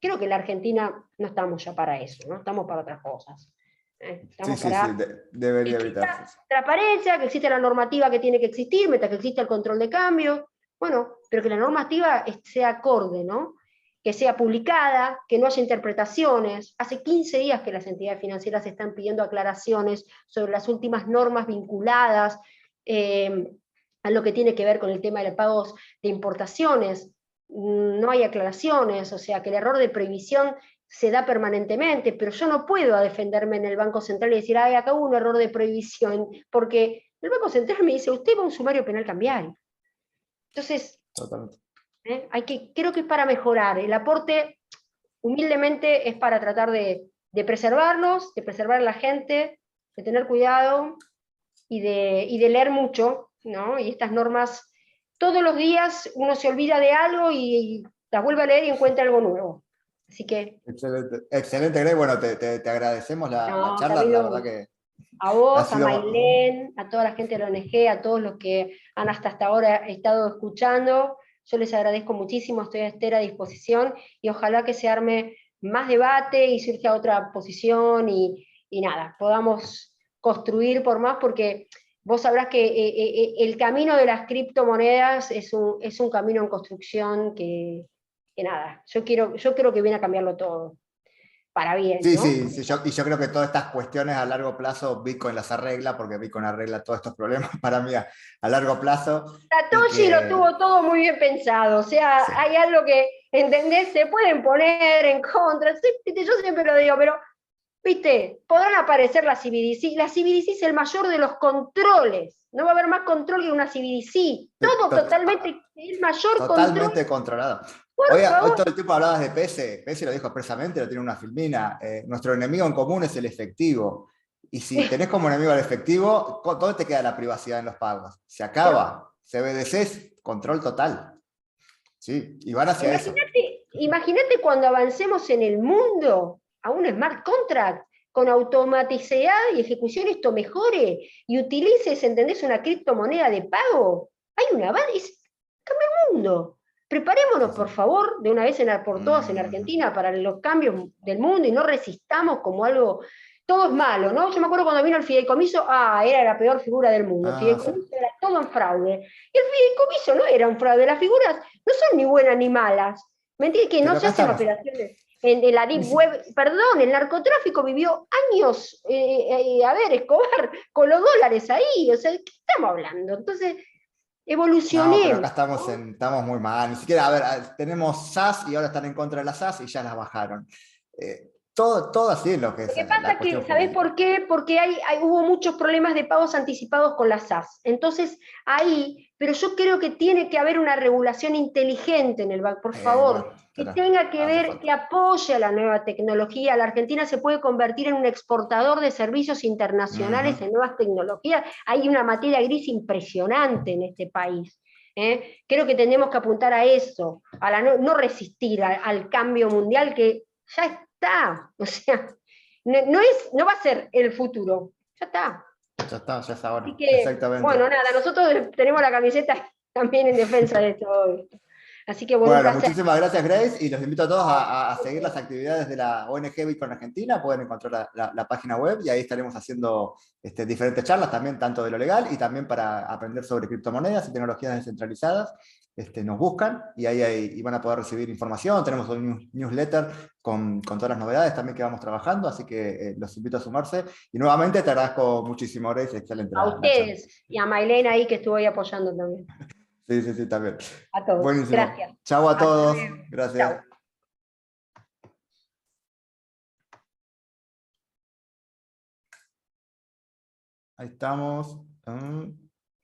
Creo que en la Argentina no estamos ya para eso, ¿no? Estamos para otras cosas. Estamos Sí, para debería que exista evitarse. transparencia, que exista la normativa que tiene que existir, mientras que exista el control de cambio, bueno, pero que la normativa sea acorde, ¿no? Que sea publicada, que no haya interpretaciones. Hace 15 días que las entidades financieras están pidiendo aclaraciones sobre las últimas normas vinculadas a lo que tiene que ver con el tema de los pagos de importaciones. No hay aclaraciones, o sea que el error de previsión se da permanentemente, pero yo no puedo defenderme en el Banco Central y decir, acá hubo un error de prohibición, porque el Banco Central me dice, usted va a un sumario penal cambiario. Entonces, creo que es para mejorar. El aporte, humildemente, es para tratar de preservarlos, de preservar a la gente, de tener cuidado y de leer mucho, ¿no? Y estas normas, todos los días uno se olvida de algo y las vuelve a leer y encuentra algo nuevo. Así que... Excelente, excelente, Grey. Bueno, te agradecemos la No, charla, la verdad Camilo, que a ha vos, a sido... Mailén, a toda la gente de la ONG, a todos los que han hasta ahora estado escuchando, yo les agradezco muchísimo, estoy a entera disposición y ojalá que se arme más debate y surja otra posición y nada, podamos construir por más, porque vos sabrás que el camino de las criptomonedas es un camino en construcción que nada, yo creo que viene a cambiarlo todo, para bien, Sí, ¿no? sí, sí, yo creo que todas estas cuestiones a largo plazo Bitcoin las arregla, porque Bitcoin arregla todos estos problemas para mí a largo plazo. Y Satoshi lo que tuvo todo muy bien pensado, o sea, sí, hay algo que, ¿entendés? Se pueden poner en contra, yo siempre lo digo, pero, viste, podrán aparecer las CBDC, la CBDC es el mayor de los controles, no va a haber más control que una CBDC, todo totalmente, el mayor control, totalmente controlado. por Hoy favor. todo el tiempo hablabas de PS, PS lo dijo expresamente, lo tiene una filmina. Nuestro enemigo en común es el efectivo. Y si tenés como enemigo al efectivo, ¿dónde te queda la privacidad en los pagos? Se Pero acaba. CBDCs, control total. Sí, y van hacia eso. imagínate cuando avancemos en el mundo a un smart contract con automaticidad y ejecución esto mejore y utilices, ¿entendés? Una criptomoneda de pago. Hay una avance, cambia el mundo. Sí, Preparémonos, sí. por favor, de una vez por todas en Mm, Argentina para los cambios del mundo y no resistamos como algo, todo es malo, ¿no? Yo me acuerdo cuando vino el fideicomiso, era la peor figura del mundo, el sí. fideicomiso era todo un fraude. Y el fideicomiso no era un fraude, las figuras no son ni buenas ni malas. ¿Me entiendes? Que no Pero se acá hacen estamos. operaciones en la Ni Deep si- Web. Perdón, el narcotráfico vivió años, a ver, Escobar, con los dólares ahí. O sea, ¿de qué estamos hablando? Entonces, No, pero evolucionemos, acá estamos, ¿no? estamos muy mal. Ni siquiera, a ver, tenemos SAS y ahora están en contra de las SAS y ya las bajaron. todo así lo que Lo es que la pasa cuestión que, ¿sabés jurídica. por qué? Porque hubo muchos problemas de pagos anticipados con las SAS. Entonces, ahí, pero yo creo que tiene que haber una regulación inteligente en el banco, por Bueno, favor, que pero tenga que hace ver, falta. que apoye a la nueva tecnología. La Argentina se puede convertir en un exportador de servicios Ujú. internacionales en nuevas tecnologías. Hay una materia gris impresionante en este país. Creo que tenemos que apuntar a eso, a no resistir al cambio mundial que ya está. O sea, no va a ser el futuro, ya está. Ya está, ya es Así ahora. que, Exactamente. bueno, nada, nosotros tenemos la camiseta también en defensa de todo esto. Así que, bueno, un Bueno, placer. muchísimas gracias, Grace, y los invito a todos No, a seguir las actividades de la ONG Bitcoin Argentina. Pueden encontrar la página web y ahí estaremos haciendo diferentes charlas también, tanto de lo legal y también para aprender sobre criptomonedas y tecnologías descentralizadas. Nos buscan y ahí van a poder recibir información. Tenemos un newsletter con todas las novedades también que vamos trabajando, así que los invito a sumarse. Y nuevamente te agradezco muchísimo, Grace, excelente a la charla. ustedes y a Mailena ahí que estuvo ahí apoyando también. Sí, sí, sí, también. A todos. Buenísimo. Gracias. Chau a Hasta todos. luego. Gracias. Chao. Ahí estamos.